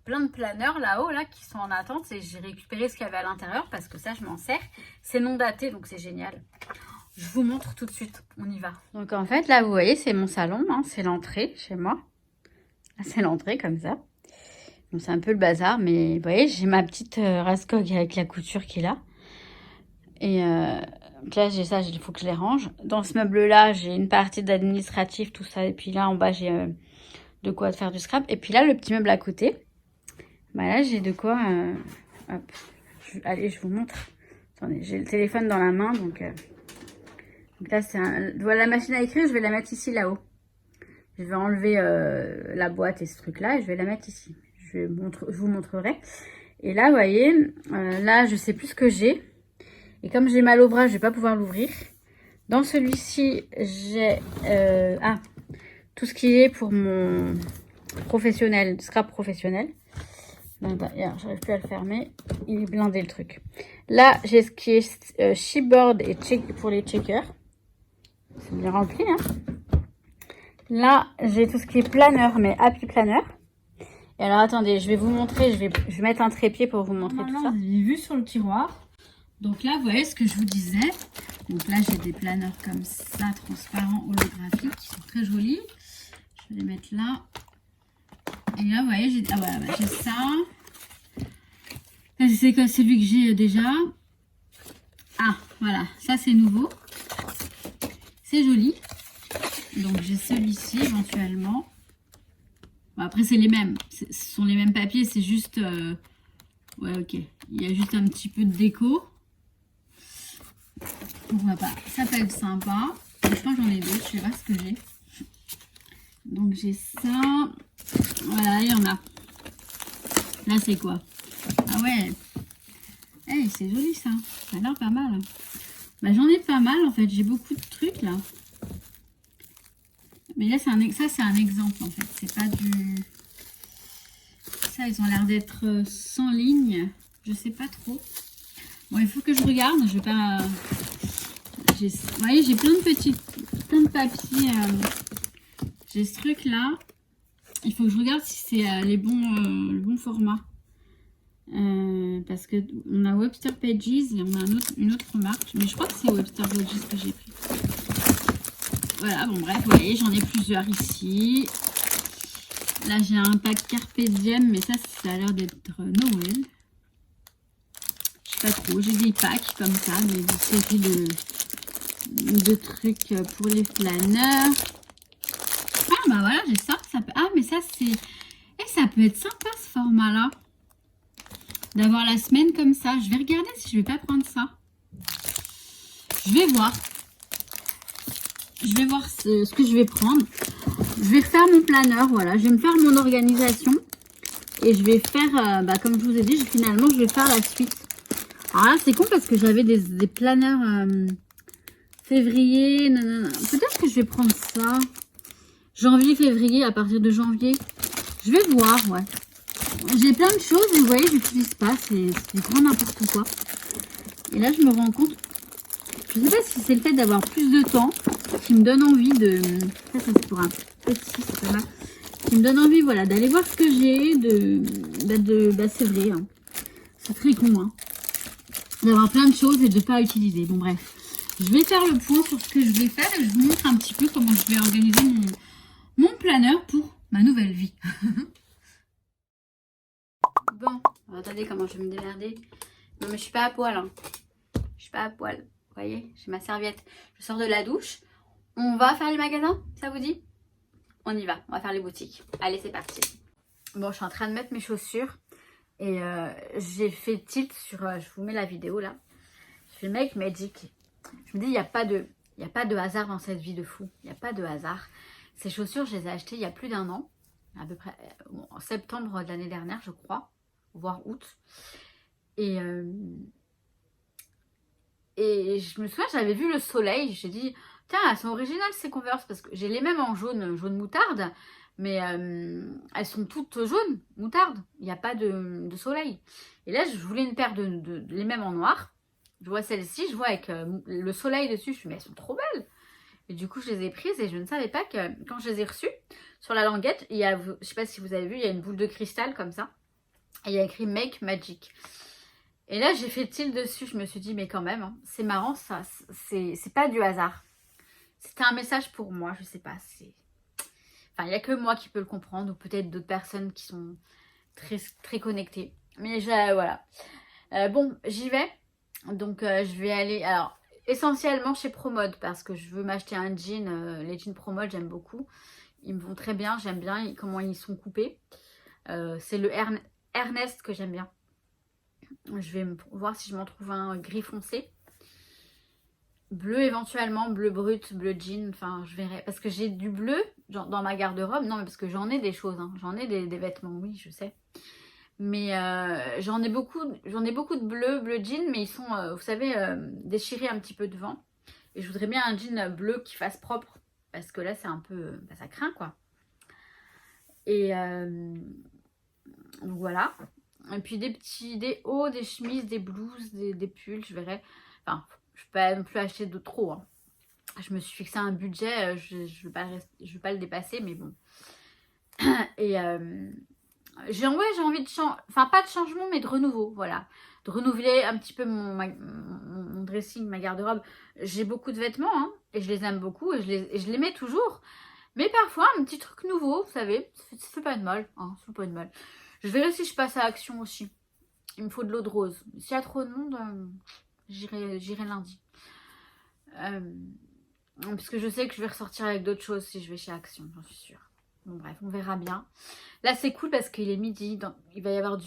plein de planeurs là-haut là qui sont en attente et j'ai récupéré ce qu'il y avait à l'intérieur parce que ça, je m'en sers. C'est non daté, donc c'est génial. Je vous montre tout de suite. On y va. Donc en fait, là, vous voyez, c'est mon salon. Hein, c'est l'entrée chez moi. C'est l'entrée comme ça. Bon, c'est un peu le bazar, mais vous voyez, j'ai ma petite Raskog avec la couture qui est là. Et là, j'ai ça, il faut que je les range. Dans ce meuble-là, j'ai une partie d'administratif, tout ça. Et puis là, en bas, j'ai de quoi faire du scrap. Et puis là, le petit meuble à côté, bah là, j'ai de quoi... hop. Allez, je vous montre. Attendez, j'ai le téléphone dans la main, donc là, c'est voilà, la machine à écrire, je vais la mettre ici, là-haut. Je vais enlever la boîte et ce truc-là, et je vais la mettre ici. Je vous montrerai. Et là, vous voyez, là, je sais plus ce que j'ai. Et comme j'ai mal au bras, je vais pas pouvoir l'ouvrir. Dans celui-ci, j'ai tout ce qui est pour mon professionnel, scrap professionnel. J'arrive plus à le fermer. Il est blindé le truc. Là, j'ai ce qui est Shipboard et pour les checkers. C'est bien rempli, hein. Là, j'ai tout ce qui est planeur, mais Happy Planner. Et alors, attendez, je vais vous montrer, je vais mettre un trépied pour vous montrer tout ça. Vous avez vu sur le tiroir. Donc là, vous voyez ce que je vous disais. Donc là, j'ai des planeurs comme ça, transparents, holographiques, qui sont très jolis. Je vais les mettre là. Et là, vous voyez, j'ai ça. Là, c'est celui que j'ai déjà. Ah, voilà, ça c'est nouveau. C'est joli. Donc j'ai celui-ci éventuellement. Bon, après c'est les mêmes. Ce sont les mêmes papiers, c'est juste... ouais, ok. Il y a juste un petit peu de déco. Pourquoi pas. Ça peut être sympa. Je pense que j'en ai d'autres, je sais pas ce que j'ai. Donc j'ai ça. Voilà, il y en a. Là, c'est quoi? Ah ouais. Hey, c'est joli ça. Ça a l'air pas mal. Bah, j'en ai pas mal en fait. J'ai beaucoup de trucs là. Mais là, ça c'est un exemple en fait. C'est pas du... Ça, ils ont l'air d'être sans ligne. Je sais pas trop. Bon, il faut que je regarde. Je vais pas... Vous voyez, j'ai plein de papiers. J'ai ce truc là. Il faut que je regarde si c'est le bon format. Parce que on a Webster Pages et on a une autre marque. Mais je crois que c'est Webster Pages que j'ai pris. Voilà, bon bref, vous voyez, j'en ai plusieurs ici. Là, j'ai un pack Carpe Diem, mais ça a l'air d'être Noël. Je sais pas trop, j'ai des packs comme ça, mais des séries de trucs pour les flâneurs. Ah bah voilà, j'ai ça. Ah, mais ça c'est... Et ça peut être sympa ce format-là. D'avoir la semaine comme ça. Je vais regarder si je vais pas prendre ça. Je vais voir. Je vais voir ce que je vais prendre. Je vais refaire mon planeur, voilà. Je vais me faire mon organisation. Et je vais faire, comme je vous ai dit, finalement, je vais faire la suite. Alors là, c'est con parce que j'avais des planeurs février. Peut-être que je vais prendre ça. Janvier, février, à partir de janvier. Je vais voir, ouais. J'ai plein de choses et vous voyez, je n'utilise pas. C'est grand n'importe quoi. Et là, je me rends compte. Je ne sais pas si c'est le fait d'avoir plus de temps qui me donne envie de... Ça c'est pour un petit, c'est pas mal. Qui me donne envie, voilà, d'aller voir ce que j'ai, c'est vrai. Hein. C'est très con, hein. D'avoir plein de choses et de ne pas utiliser. Bon, bref. Je vais faire le point sur ce que je vais faire et je vous montre un petit peu comment je vais organiser mon planeur pour ma nouvelle vie. Bon, attendez comment je vais me démerder. Non, mais je suis pas à poil, hein. Je suis pas à poil. Vous voyez, j'ai ma serviette. Je sors de la douche. On va faire les magasins, ça vous dit? On y va, on va faire les boutiques. Allez, c'est parti. Bon, je suis en train de mettre mes chaussures. Et j'ai fait tilt sur... je vous mets la vidéo là. Je fais Make Magic. Je me dis, il n'y a pas de hasard dans cette vie de fou. Il n'y a pas de hasard. Ces chaussures, je les ai achetées il y a plus d'1 an. À peu près en septembre de l'année dernière, je crois. Voire août. Et je me souviens, j'avais vu le soleil. J'ai dit, tiens, elles sont originales ces Converse. Parce que j'ai les mêmes en jaune moutarde. Mais elles sont toutes jaunes, moutarde. Il n'y a pas de soleil. Et là, je voulais une paire les mêmes en noir. Je vois celle-ci, je vois avec le soleil dessus. Je me suis dit, mais elles sont trop belles. Et du coup, je les ai prises et je ne savais pas que quand je les ai reçues, sur la languette, il y a, je ne sais pas si vous avez vu, il y a une boule de cristal comme ça. Et il y a écrit Make Magic. Et là, j'ai fait tilt dessus. Je me suis dit, mais quand même, hein, c'est marrant ça. C'est pas du hasard. C'était un message pour moi, je sais pas. Enfin, il n'y a que moi qui peux le comprendre. Ou peut-être d'autres personnes qui sont très, très connectées. Mais voilà. Bon, j'y vais. Donc, je vais aller... Alors, essentiellement chez Promode. Parce que je veux m'acheter un jean. Les jeans Promode, j'aime beaucoup. Ils me vont très bien. J'aime bien comment ils sont coupés. C'est le Ernest que j'aime bien. Je vais voir si je m'en trouve un gris foncé. Bleu éventuellement, bleu brut, bleu jean, enfin je verrai. Parce que j'ai du bleu dans ma garde-robe. Non mais parce que j'en ai des choses, hein. J'en ai des vêtements, oui je sais. Mais j'en ai beaucoup de bleu jean, mais ils sont, vous savez, déchirés un petit peu devant. Et je voudrais bien un jean bleu qui fasse propre. Parce que là c'est un peu, ça craint quoi. Et donc voilà. Et puis des hauts, des chemises, des blouses, des pulls, je verrai. Enfin, je ne vais pas non plus acheter de trop. Hein. Je me suis fixé un budget, je ne vais pas le dépasser, mais bon. Et j'ai envie de changer, enfin pas de changement, mais de renouveau, voilà. De renouveler un petit peu mon dressing, ma garde-robe. J'ai beaucoup de vêtements, hein, et je les aime beaucoup, et je les mets toujours. Mais parfois, un petit truc nouveau, vous savez, ça fait pas de mal, hein, ça fait pas de mal. Je verrai si je passe à Action aussi. Il me faut de l'eau de rose. S'il y a trop de monde, j'irai lundi. Parce que je sais que je vais ressortir avec d'autres choses si je vais chez Action, j'en suis sûre. Bon bref, on verra bien. Là c'est cool parce qu'il est midi, il va y avoir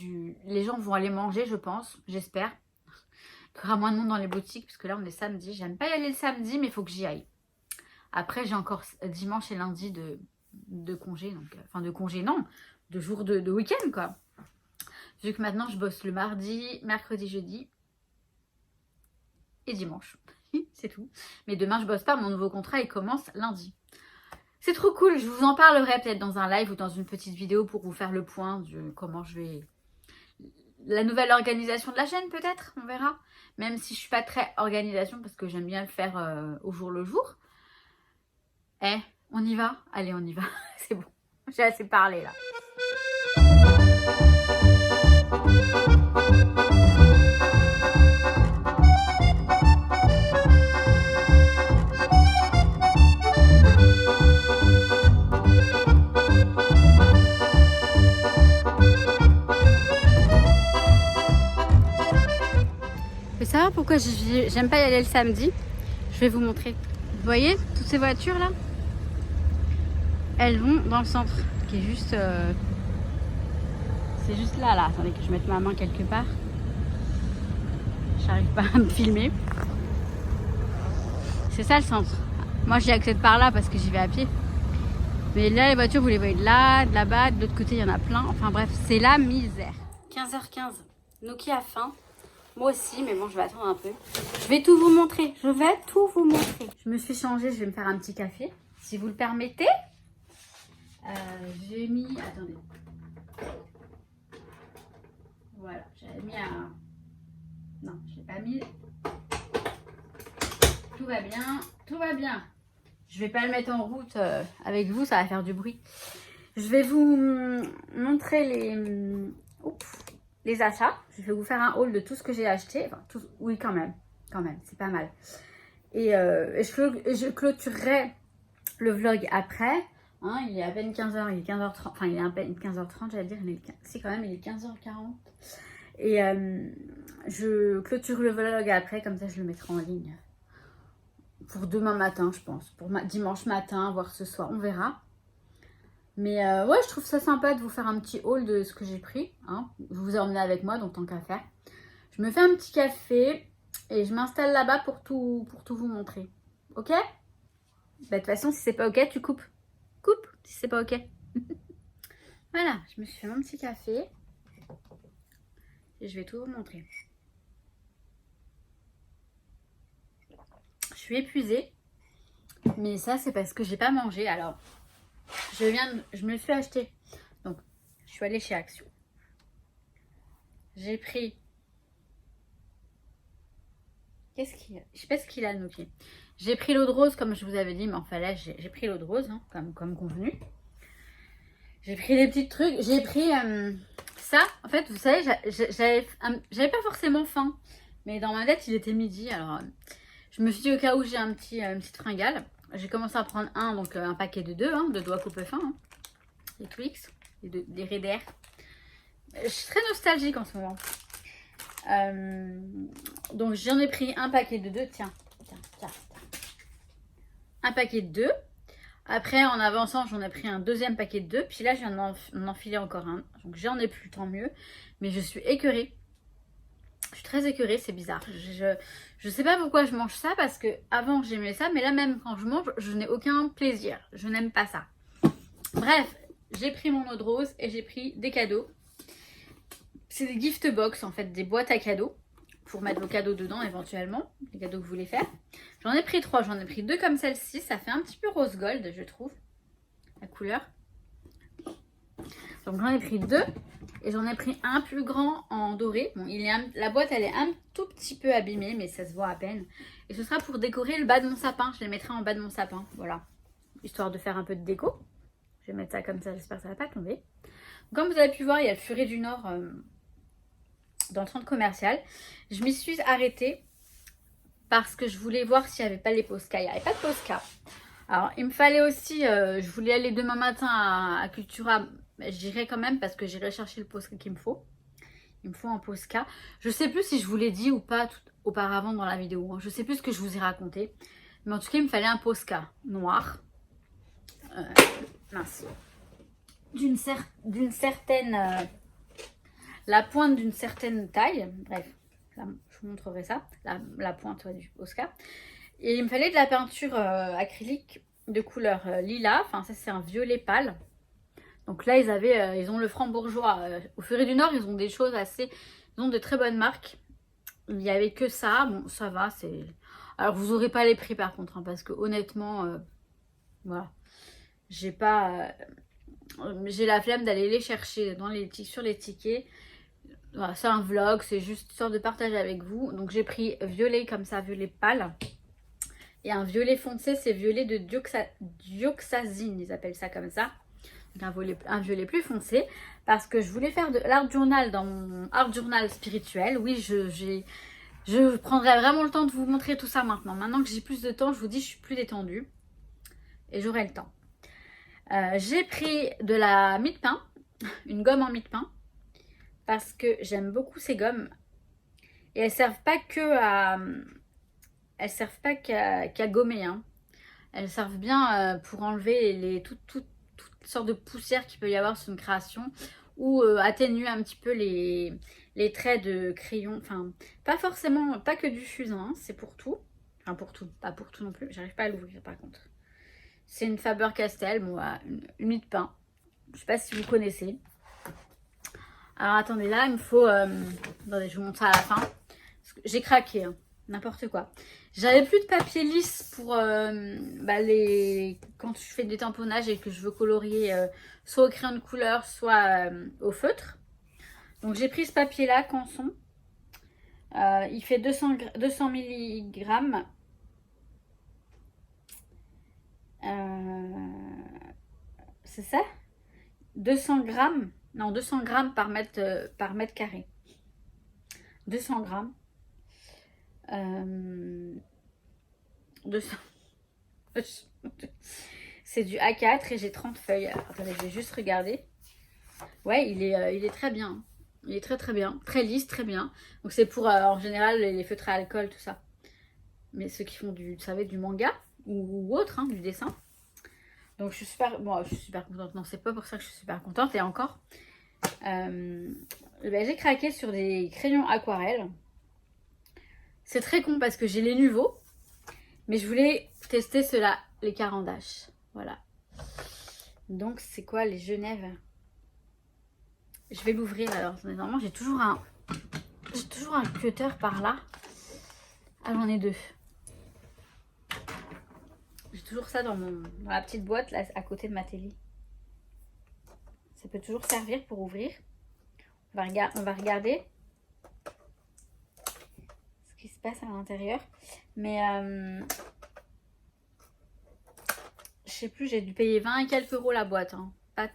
les gens vont aller manger je pense, j'espère. Il y aura moins de monde dans les boutiques parce que là on est samedi. J'aime pas y aller le samedi mais il faut que j'y aille. Après j'ai encore dimanche et lundi de de congé. Donc, enfin, de congé, non. De jours de week-end, quoi. Vu que maintenant, je bosse le mardi, mercredi, jeudi et dimanche. C'est tout. Mais demain, je bosse pas. Mon nouveau contrat, il commence lundi. C'est trop cool. Je vous en parlerai peut-être dans un live ou dans une petite vidéo pour vous faire le point de comment je vais... La nouvelle organisation de la chaîne, peut-être. On verra. Même si je suis pas très organisation parce que j'aime bien le faire au jour le jour. Eh, on y va? Allez, on y va. C'est bon. J'ai assez parlé, là. Vous voulez savoir pourquoi j'aime pas y aller le samedi? Je vais vous montrer. Vous voyez, toutes ces voitures là, elles vont dans le centre, qui est juste... C'est juste là, là. Attendez que je mette ma main quelque part. J'arrive pas à me filmer. C'est ça le centre. Moi j'y accède par là parce que j'y vais à pied. Mais là les voitures vous les voyez de là, de là-bas, de l'autre côté il y en a plein. Enfin bref, c'est la misère. 15h15, Noki a faim. Moi aussi, mais bon je vais attendre un peu. Je vais tout vous montrer. Je vais tout vous montrer. Je me suis changée, je vais me faire un petit café. Si vous le permettez. J'ai mis... Attendez. Voilà, j'avais mis un... Non, je l'ai pas mis. Tout va bien, tout va bien. Je vais pas le mettre en route avec vous, ça va faire du bruit. Je vais vous montrer les achats. Je vais vous faire un haul de tout ce que j'ai acheté. Enfin, tout, oui, quand même, c'est pas mal. Et je clôturerai le vlog après. Hein, il est à peine 15h, il est 15h30. Enfin, il est à peine 15h30, j'allais dire. Si, quand même, il est 15h40. Et je clôture le vlog après, comme ça je le mettrai en ligne. Pour demain matin, je pense. Pour dimanche matin, voire ce soir, on verra. Mais ouais, je trouve ça sympa de vous faire un petit haul de ce que j'ai pris. Hein. Je vous ai emmené avec moi, donc tant qu'à faire. Je me fais un petit café et je m'installe là-bas pour tout vous montrer. Ok? Bah, de toute façon, si c'est pas ok, tu coupes. Coupe si c'est pas ok. Voilà, je me suis fait mon petit café. Et je vais tout vous montrer. Je suis épuisée. Mais ça, c'est parce que j'ai pas mangé. Alors, je me suis acheté. Donc, je suis allée chez Action. J'ai pris... Qu'est-ce qu'il y a? Je sais pas ce qu'il a, Noki. J'ai pris l'eau de rose, comme je vous avais dit. Mais enfin là, j'ai pris l'eau de rose, hein, comme convenu. J'ai pris des petits trucs. J'ai pris ça. En fait, vous savez, j'avais pas forcément faim. Mais dans ma tête, il était midi. Alors, je me suis dit au cas où j'ai une petite fringale. J'ai commencé à prendre un paquet de 2, hein, de doigts coupés fin. Hein, des Twix, des Raider. Je suis très nostalgique en ce moment. Donc j'en ai pris un paquet de 2. Tiens. Un paquet de 2. Après, en avançant, j'en ai pris un deuxième paquet de 2. Puis là, je viens d'enfiler encore un. Donc j'en ai plus, tant mieux. Mais je suis écœurée. Je suis très écœurée, c'est bizarre. Je sais pas pourquoi je mange ça, parce que avant j'aimais ça, mais là même quand je mange, je n'ai aucun plaisir. Je n'aime pas ça. Bref, j'ai pris mon eau de rose et j'ai pris des cadeaux. C'est des gift box en fait, des boîtes à cadeaux pour mettre vos cadeaux dedans éventuellement, les cadeaux que vous voulez faire. J'en ai pris 3, j'en ai pris 2 comme celle-ci, ça fait un petit peu rose gold je trouve, la couleur. Donc j'en ai pris 2. Et j'en ai pris un plus grand en doré. Bon, la boîte, elle est un tout petit peu abîmée, mais ça se voit à peine. Et ce sera pour décorer le bas de mon sapin. Je les mettrai en bas de mon sapin, voilà. Histoire de faire un peu de déco. Je vais mettre ça comme ça, j'espère que ça ne va pas tomber. Comme vous avez pu voir, il y a le Furet du Nord dans le centre commercial. Je m'y suis arrêtée parce que je voulais voir s'il n'y avait pas les Posca. Il n'y avait pas de Posca. Alors, il me fallait aussi, je voulais aller demain matin à Cultura. J'irai quand même parce que j'irai chercher le Posca qu'il me faut. Il me faut un Posca. Je sais plus si je vous l'ai dit ou pas auparavant dans la vidéo. Hein. Je sais plus ce que je vous ai raconté. Mais en tout cas, il me fallait un Posca noir. Mince. D'une certaine... la pointe d'une certaine taille. Bref, là, je vous montrerai ça. La pointe du Posca. Et il me fallait de la peinture acrylique de couleur lilas. Enfin, ça, c'est un violet pâle. Donc là, ils ont le Franc-Bourgeois. Au Furet du Nord, ils ont des choses assez... Ils ont de très bonnes marques. Il n'y avait que ça. Bon, ça va, c'est... Alors, vous n'aurez pas les prix, par contre, hein, parce que honnêtement, voilà. J'ai pas... j'ai la flemme d'aller les chercher sur les tickets. Voilà, c'est un vlog, c'est juste histoire de partager avec vous. Donc j'ai pris violet comme ça, violet pâle. Et un violet foncé, c'est violet de dioxazine, ils appellent ça comme ça. Donc un violet plus foncé. Parce que je voulais faire de l'art journal dans mon art journal spirituel. Oui, je prendrai vraiment le temps de vous montrer tout ça maintenant. Maintenant que j'ai plus de temps, je vous dis, je suis plus détendue. Et j'aurai le temps. J'ai pris de la mie de pain, une gomme en mie de pain. Parce que j'aime beaucoup ces gommes. Et elles servent pas qu'à gommer. Hein. Elles servent bien pour enlever toutes sortes de poussières qu'il peut y avoir sur une création. Ou atténuer un petit peu les traits de crayon. Enfin, pas forcément, pas que du fusain. Hein, c'est pour tout. Enfin, pour tout. Pas pour tout non plus. J'arrive pas à l'ouvrir par contre. C'est une Faber-Castell, moi, une mie de pain. Je sais pas si vous connaissez. Alors attendez, là il me faut... attendez, je vous montre ça à la fin. J'ai craqué, hein, n'importe quoi. J'avais plus de papier lisse pour quand je fais des tamponnages et que je veux colorier soit au crayon de couleur, soit au feutre. Donc j'ai pris ce papier là, Canson. Il fait 200 mg. C'est ça 200 grammes. Non, 200 grammes par mètre carré. 200 grammes. 200. C'est du A4 et j'ai 30 feuilles. Alors, attendez, je vais juste regarder. Ouais, il est très bien. Il est très très bien. Très lisse, très bien. Donc c'est pour, en général, les feutres à alcool, tout ça. Mais ceux qui font vous savez, du manga ou autre, hein, du dessin. Donc je suis super contente. Non, c'est pas pour ça que je suis super contente. Et encore, j'ai craqué sur des crayons aquarelles. C'est très con parce que j'ai les nouveaux. Mais je voulais tester ceux-là, les Caran-d'Ache. Voilà. Donc c'est quoi les Genève? Je vais l'ouvrir alors. Normalement j'ai toujours un cutter par là. Ah, j'en ai deux. J'ai toujours ça dans la petite boîte là à côté de ma télé. Ça peut toujours servir pour ouvrir. On va regarder ce qui se passe à l'intérieur. Mais je sais plus, j'ai dû payer 20 et quelques euros la boîte. Hein. Pas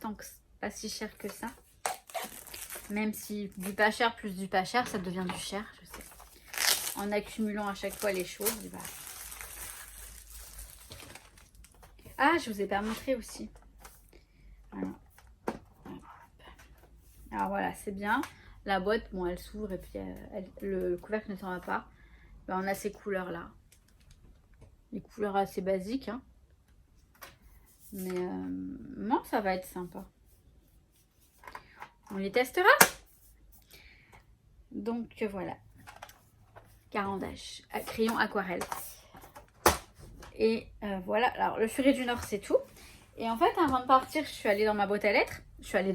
si cher que ça. Même si du pas cher plus du pas cher, ça devient du cher, je sais. En accumulant à chaque fois les choses, bah. Ah, je vous ai pas montré aussi. Voilà. Alors voilà, c'est bien. La boîte, bon, elle s'ouvre et puis le couvercle ne s'en va pas. Ben, on a ces couleurs-là. Les couleurs assez basiques. Hein. Mais non, ça va être sympa. On les testera. Donc voilà. Caran-d'Ache, crayon aquarelle. Et voilà. Alors le Furet du Nord, c'est tout. Et en fait, avant de partir, je suis allée dans ma boîte à lettres. Je suis allée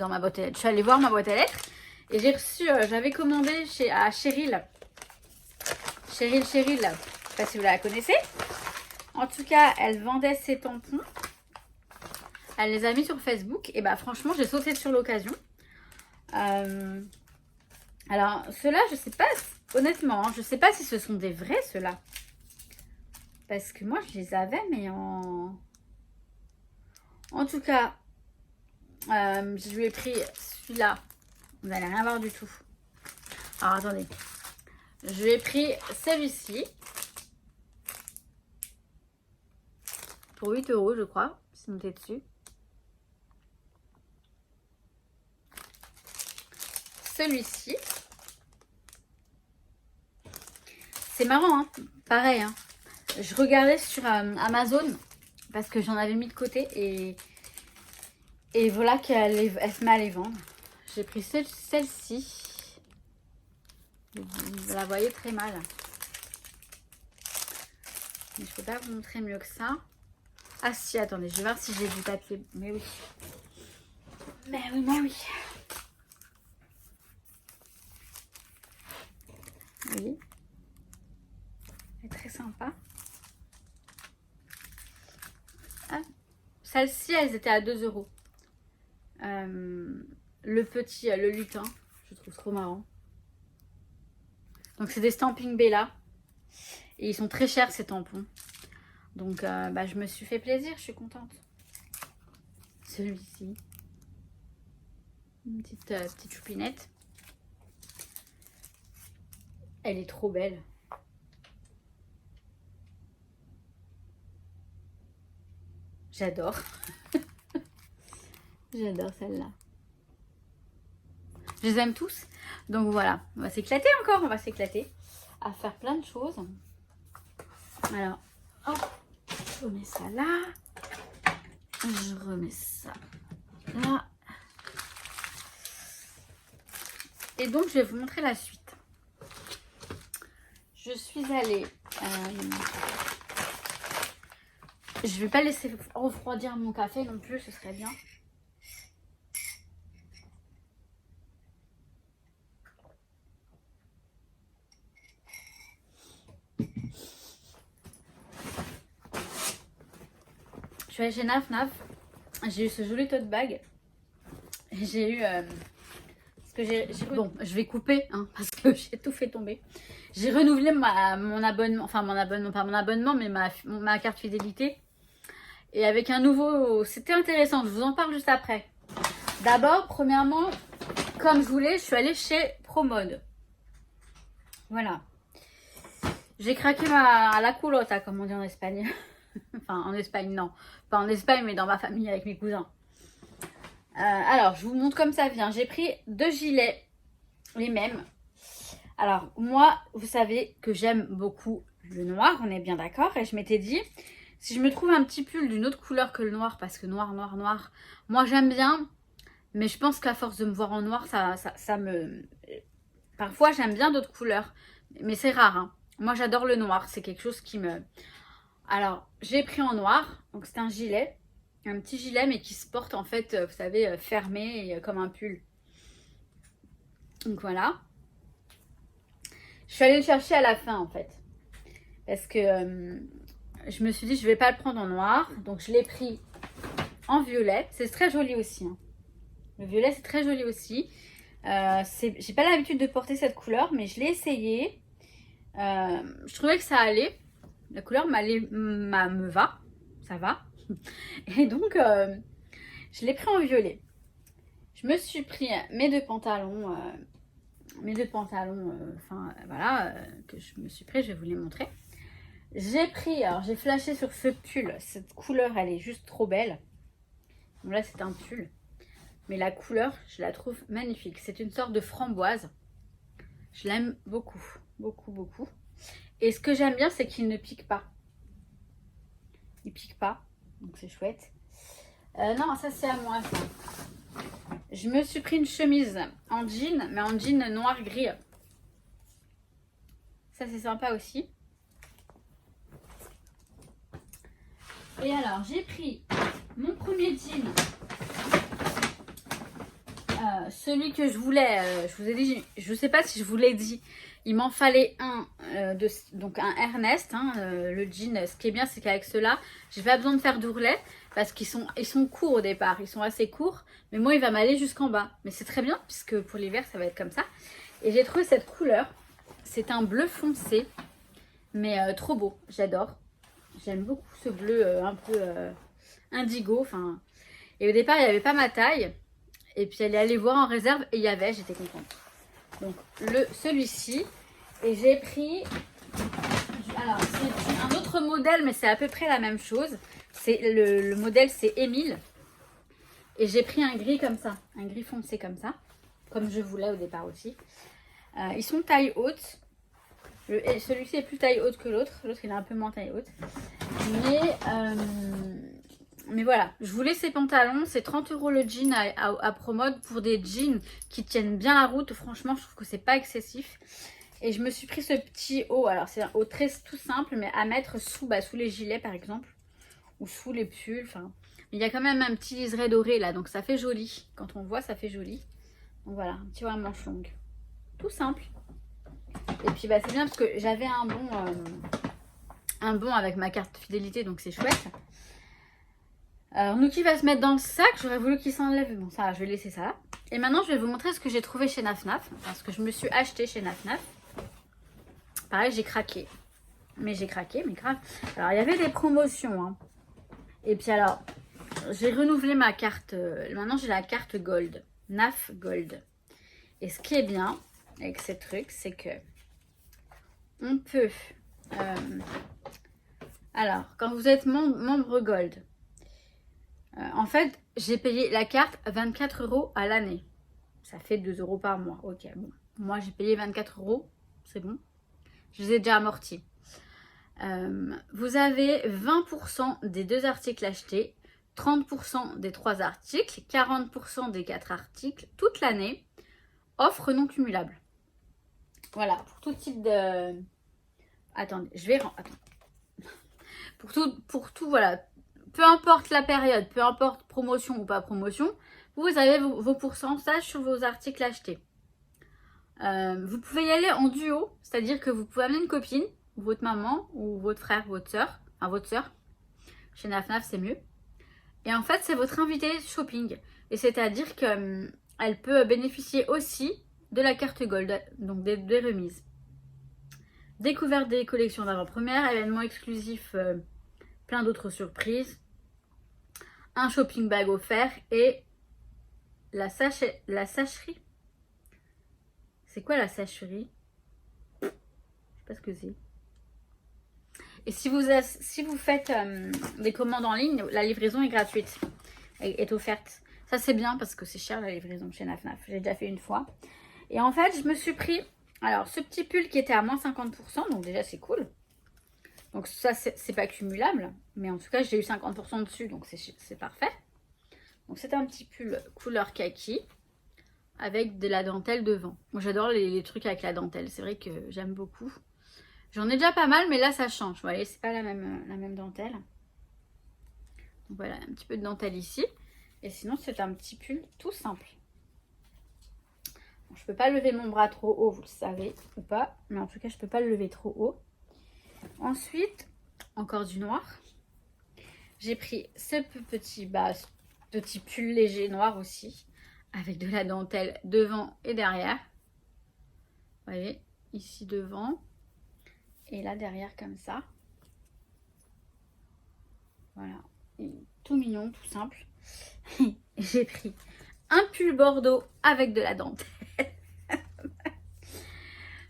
voir ma boîte à lettres. Et j'ai reçu, j'avais commandé à Cheryl. Cheryl, je ne sais pas si vous la connaissez. En tout cas, elle vendait ses tampons. Elle les a mis sur Facebook. Et bah franchement, j'ai sauté sur l'occasion. Alors, ceux-là, je sais pas, honnêtement, hein, je sais pas si ce sont des vrais, ceux-là. Parce que moi, je les avais, mais en... En tout cas, je lui ai pris celui-là. Vous n'allez rien voir du tout. Alors, attendez. Je lui ai pris celui-ci. Pour 8 euros, je crois. C'est noté dessus. Celui-ci. C'est marrant, hein. Pareil, hein. Je regardais sur Amazon parce que j'en avais mis de côté et voilà qu'elle se met à les vendre. J'ai pris celle-ci. Vous la voyez très mal. Mais je ne peux pas vous montrer mieux que ça. Ah si, attendez, je vais voir si j'ai du papier. Mais oui. Mais oui, mais oui. Oui. Elle est très sympa. Ah. Celles-ci, elles étaient à 2 euros. Le petit, le lutin, je trouve trop marrant. Donc c'est des Stamping Bella. Et ils sont très chers ces tampons. Donc bah, je me suis fait plaisir, je suis contente. Celui-ci. Une petite choupinette. Elle est trop belle. J'adore. J'adore celle-là. Je les aime tous. Donc voilà, on va s'éclater encore. On va s'éclater à faire plein de choses. Alors, hop, je remets ça là. Je remets ça là. Et donc, je vais vous montrer la suite. Je suis allée... je vais pas laisser refroidir mon café non plus, ce serait bien. Je suis allée chez Naf Naf. J'ai eu ce joli tote bag. J'ai eu... bon, je vais couper hein, parce que j'ai tout fait tomber. J'ai renouvelé mon abonnement, enfin mon abonnement, pas mon abonnement, mais ma carte fidélité. Et avec un nouveau... C'était intéressant, je vous en parle juste après. D'abord, premièrement, comme je voulais, je suis allée chez Promode. Voilà. J'ai craqué la culotta, comme on dit en Espagne. Enfin, en Espagne, non. Pas en Espagne, mais dans ma famille avec mes cousins. Alors, je vous montre comme ça vient. J'ai pris 2 gilets, les mêmes. Alors, moi, vous savez que j'aime beaucoup le noir, on est bien d'accord. Et je m'étais dit, si je me trouve un petit pull d'une autre couleur que le noir, parce que noir, moi j'aime bien. Mais je pense qu'à force de me voir en noir, ça me... Parfois, j'aime bien d'autres couleurs. Mais c'est rare, hein. Moi, j'adore le noir. C'est quelque chose qui me... Alors, j'ai pris en noir. Donc, c'est un gilet. Un petit gilet, mais qui se porte, en fait, vous savez, fermé, et comme un pull. Donc, voilà. Je suis allée le chercher à la fin, en fait. Parce que je me suis dit, je vais pas le prendre en noir. Donc, je l'ai pris en violet. C'est très joli aussi, hein. Le violet, c'est très joli aussi. J'ai pas l'habitude de porter cette couleur, mais je l'ai essayé. Je trouvais que ça allait. La couleur me va. Ça va. Et donc, je l'ai pris en violet. Je me suis pris mes deux pantalons. Enfin, voilà, que je me suis pris. Je vais vous les montrer. J'ai pris, alors j'ai flashé sur ce pull. Cette couleur, elle est juste trop belle. Bon, là, c'est un pull. Mais la couleur, je la trouve magnifique. C'est une sorte de framboise. Je l'aime beaucoup, beaucoup, beaucoup. Et ce que j'aime bien, c'est qu'il ne pique pas. Il pique pas, donc c'est chouette. Non, ça c'est à moi, ça. Je me suis pris une chemise en jean, mais en jean noir-gris. Ça, c'est sympa aussi. Et alors, j'ai pris mon premier jean. Celui que je voulais, je vous ai dit, je sais pas si je vous l'ai dit, il m'en fallait un, donc un Ernest, hein, le jean. Ce qui est bien, c'est qu'avec ceux-là, j'ai pas besoin de faire d'ourlet parce qu'ils sont courts au départ, ils sont assez courts, mais moi il va m'aller jusqu'en bas. Mais c'est très bien puisque pour l'hiver ça va être comme ça. Et j'ai trouvé cette couleur, c'est un bleu foncé, mais trop beau, j'adore. J'aime beaucoup ce bleu un peu indigo, enfin. Et au départ il n'y avait pas ma taille. Et puis elle est allée voir en réserve et il y avait, j'étais contente. Donc celui-ci. Et j'ai pris, alors c'est un autre modèle, mais c'est à peu près la même chose. C'est le modèle, c'est Émile. Et j'ai pris un gris comme ça, un gris foncé comme ça, comme je voulais au départ aussi. Ils sont taille haute. Celui-ci est plus taille haute que l'autre. L'autre il est un peu moins taille haute. Mais voilà, je voulais ces pantalons, c'est 30 € le jean à Promode pour des jeans qui tiennent bien la route. Franchement, je trouve que c'est pas excessif. Et je me suis pris ce petit haut, alors c'est un haut très tout simple, mais à mettre sous les gilets par exemple, ou sous les pulls. Enfin, il y a quand même un petit liseré doré là, donc ça fait joli. Quand on voit, ça fait joli. Donc voilà, un petit haut à manches longues. Tout simple. Et puis bah, c'est bien parce que j'avais un bon avec ma carte fidélité, donc c'est chouette. Alors Nuki va se mettre dans le sac, j'aurais voulu qu'il s'enlève, bon ça je vais laisser ça là. Et maintenant je vais vous montrer ce que j'ai trouvé chez Naf Naf, parce que je me suis acheté chez Naf Naf. Pareil j'ai craqué, mais grave. Alors il y avait des promotions, hein. Et puis alors, j'ai renouvelé ma carte, maintenant j'ai la carte Gold, Naf Gold. Et ce qui est bien avec ces trucs, c'est que on peut, alors quand vous êtes membre Gold, en fait, j'ai payé la carte 24 € à l'année. Ça fait 2 € par mois. Ok, bon. Moi, j'ai payé 24 €. C'est bon. Je les ai déjà amortis. Vous avez 20% des 2 articles achetés, 30% des 3 articles, 40% des 4 articles, toute l'année. Offre non cumulable. Voilà, pour tout type de... Attendez, je vais... Attends. Pour tout, voilà. Peu importe la période, peu importe promotion ou pas promotion, vous avez vos pourcentages sur vos articles achetés. Vous pouvez y aller en duo, c'est-à-dire que vous pouvez amener une copine, ou votre maman, ou votre frère, votre soeur, enfin votre soeur. Chez Naf Naf, c'est mieux. Et en fait, c'est votre invité shopping. Et c'est-à-dire qu'elle peut bénéficier aussi de la carte Gold, donc des remises. Découverte des collections d'avant-première, événements exclusifs, plein d'autres surprises. Un shopping bag offert et la sacherie. C'est quoi la sacherie? Je sais pas ce que c'est. Et si vous faites des commandes en ligne, la livraison est gratuite, est offerte. Ça c'est bien parce que c'est cher la livraison chez Naf Naf. J'ai déjà fait une fois. Et en fait, je me suis pris, alors ce petit pull qui était à moins 50%, donc déjà c'est cool. Donc ça, c'est pas cumulable. Mais en tout cas, j'ai eu 50% dessus. Donc c'est parfait. Donc c'est un petit pull couleur kaki. Avec de la dentelle devant. Moi, j'adore les trucs avec la dentelle. C'est vrai que j'aime beaucoup. J'en ai déjà pas mal. Mais là, ça change. Vous voyez, c'est pas la même dentelle. Donc voilà, un petit peu de dentelle ici. Et sinon, c'est un petit pull tout simple. Bon, je peux pas lever mon bras trop haut. Vous le savez ou pas. Mais en tout cas, je peux pas le lever trop haut. Ensuite, encore du noir. J'ai pris ce petit pull léger noir aussi, avec de la dentelle devant et derrière. Vous voyez, ici devant et là derrière comme ça. Voilà, et tout mignon, tout simple. J'ai pris un pull bordeaux avec de la dentelle.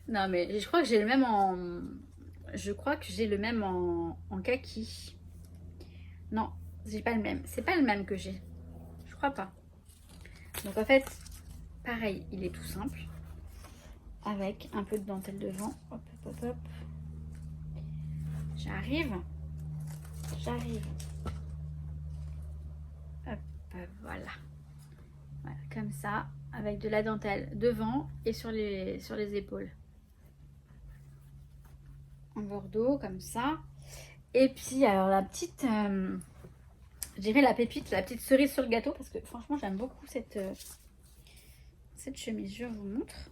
Non mais je crois que j'ai le même en... en kaki. Non, j'ai pas le même. C'est pas le même que j'ai. Je crois pas. Donc en fait, pareil, il est tout simple. Avec un peu de dentelle devant. Hop, hop, hop, hop. J'arrive. Hop, voilà. Voilà, comme ça. Avec de la dentelle devant et sur les épaules. En bordeaux, comme ça. Et puis, alors la petite... je dirais la pépite, la petite cerise sur le gâteau. Parce que franchement, j'aime beaucoup cette chemise. Je vous montre.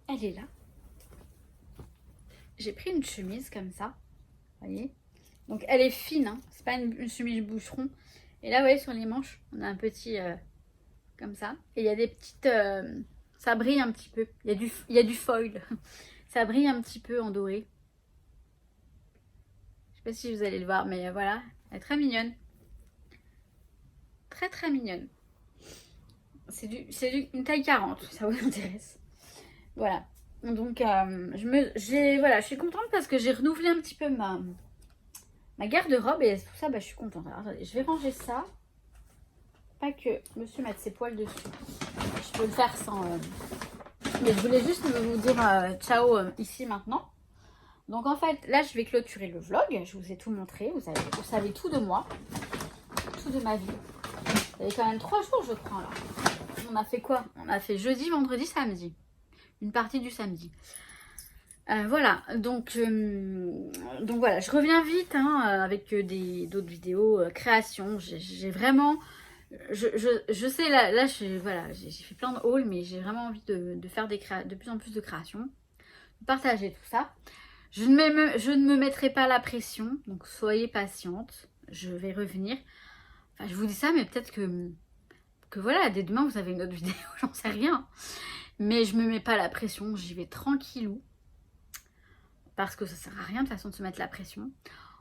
Elle est là. J'ai pris une chemise comme ça. Vous voyez. Donc, elle est fine. Hein. C'est pas une chemise boucheron. Et là, vous voyez, sur les manches, on a un petit... comme ça. Et il y a des petites... ça brille un petit peu. Il y a du foil. Ça brille un petit peu en doré. Je sais pas si vous allez le voir, mais voilà. Elle est très mignonne. Très très mignonne. C'est une taille 40, ça vous intéresse. Voilà. Donc, je suis contente parce que j'ai renouvelé un petit peu ma garde-robe et pour ça, je suis contente. Alors, attendez, je vais ranger ça. Pas que monsieur mette ses poils dessus. Je peux le faire sans... Mais je voulais juste vous dire ciao ici maintenant. Donc en fait, là je vais clôturer le vlog. Je vous ai tout montré. Vous savez tout de moi. Tout de ma vie. Il y avait quand même 3 jours je crois là. On a fait quoi? On a fait jeudi, vendredi, samedi. Une partie du samedi. Voilà, donc voilà, je reviens vite hein, avec d'autres vidéos, création. J'ai vraiment, je sais, là voilà, j'ai fait plein de hauls, mais j'ai vraiment envie de faire de plus en plus de créations, de partager tout ça. Je ne me mettrai pas la pression, donc soyez patiente, je vais revenir. Enfin, je vous dis ça, mais peut-être que voilà, dès demain vous avez une autre vidéo, j'en sais rien. Mais je me mets pas la pression, j'y vais tranquillou. Parce que ça sert à rien de toute façon de se mettre la pression.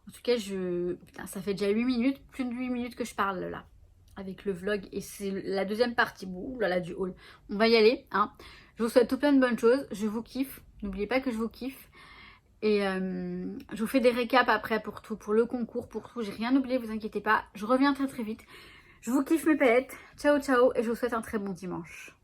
En tout cas, putain, ça fait déjà 8 minutes, plus de 8 minutes que je parle là, avec le vlog. Et c'est la deuxième partie, ouh là là, du haul. On va y aller, hein. Je vous souhaite tout plein de bonnes choses, je vous kiffe. N'oubliez pas que je vous kiffe. Et je vous fais des récaps après pour tout, pour le concours, pour tout. J'ai rien oublié, vous inquiétez pas. Je reviens très très vite. Je vous kiffe mes palettes. Ciao ciao et je vous souhaite un très bon dimanche.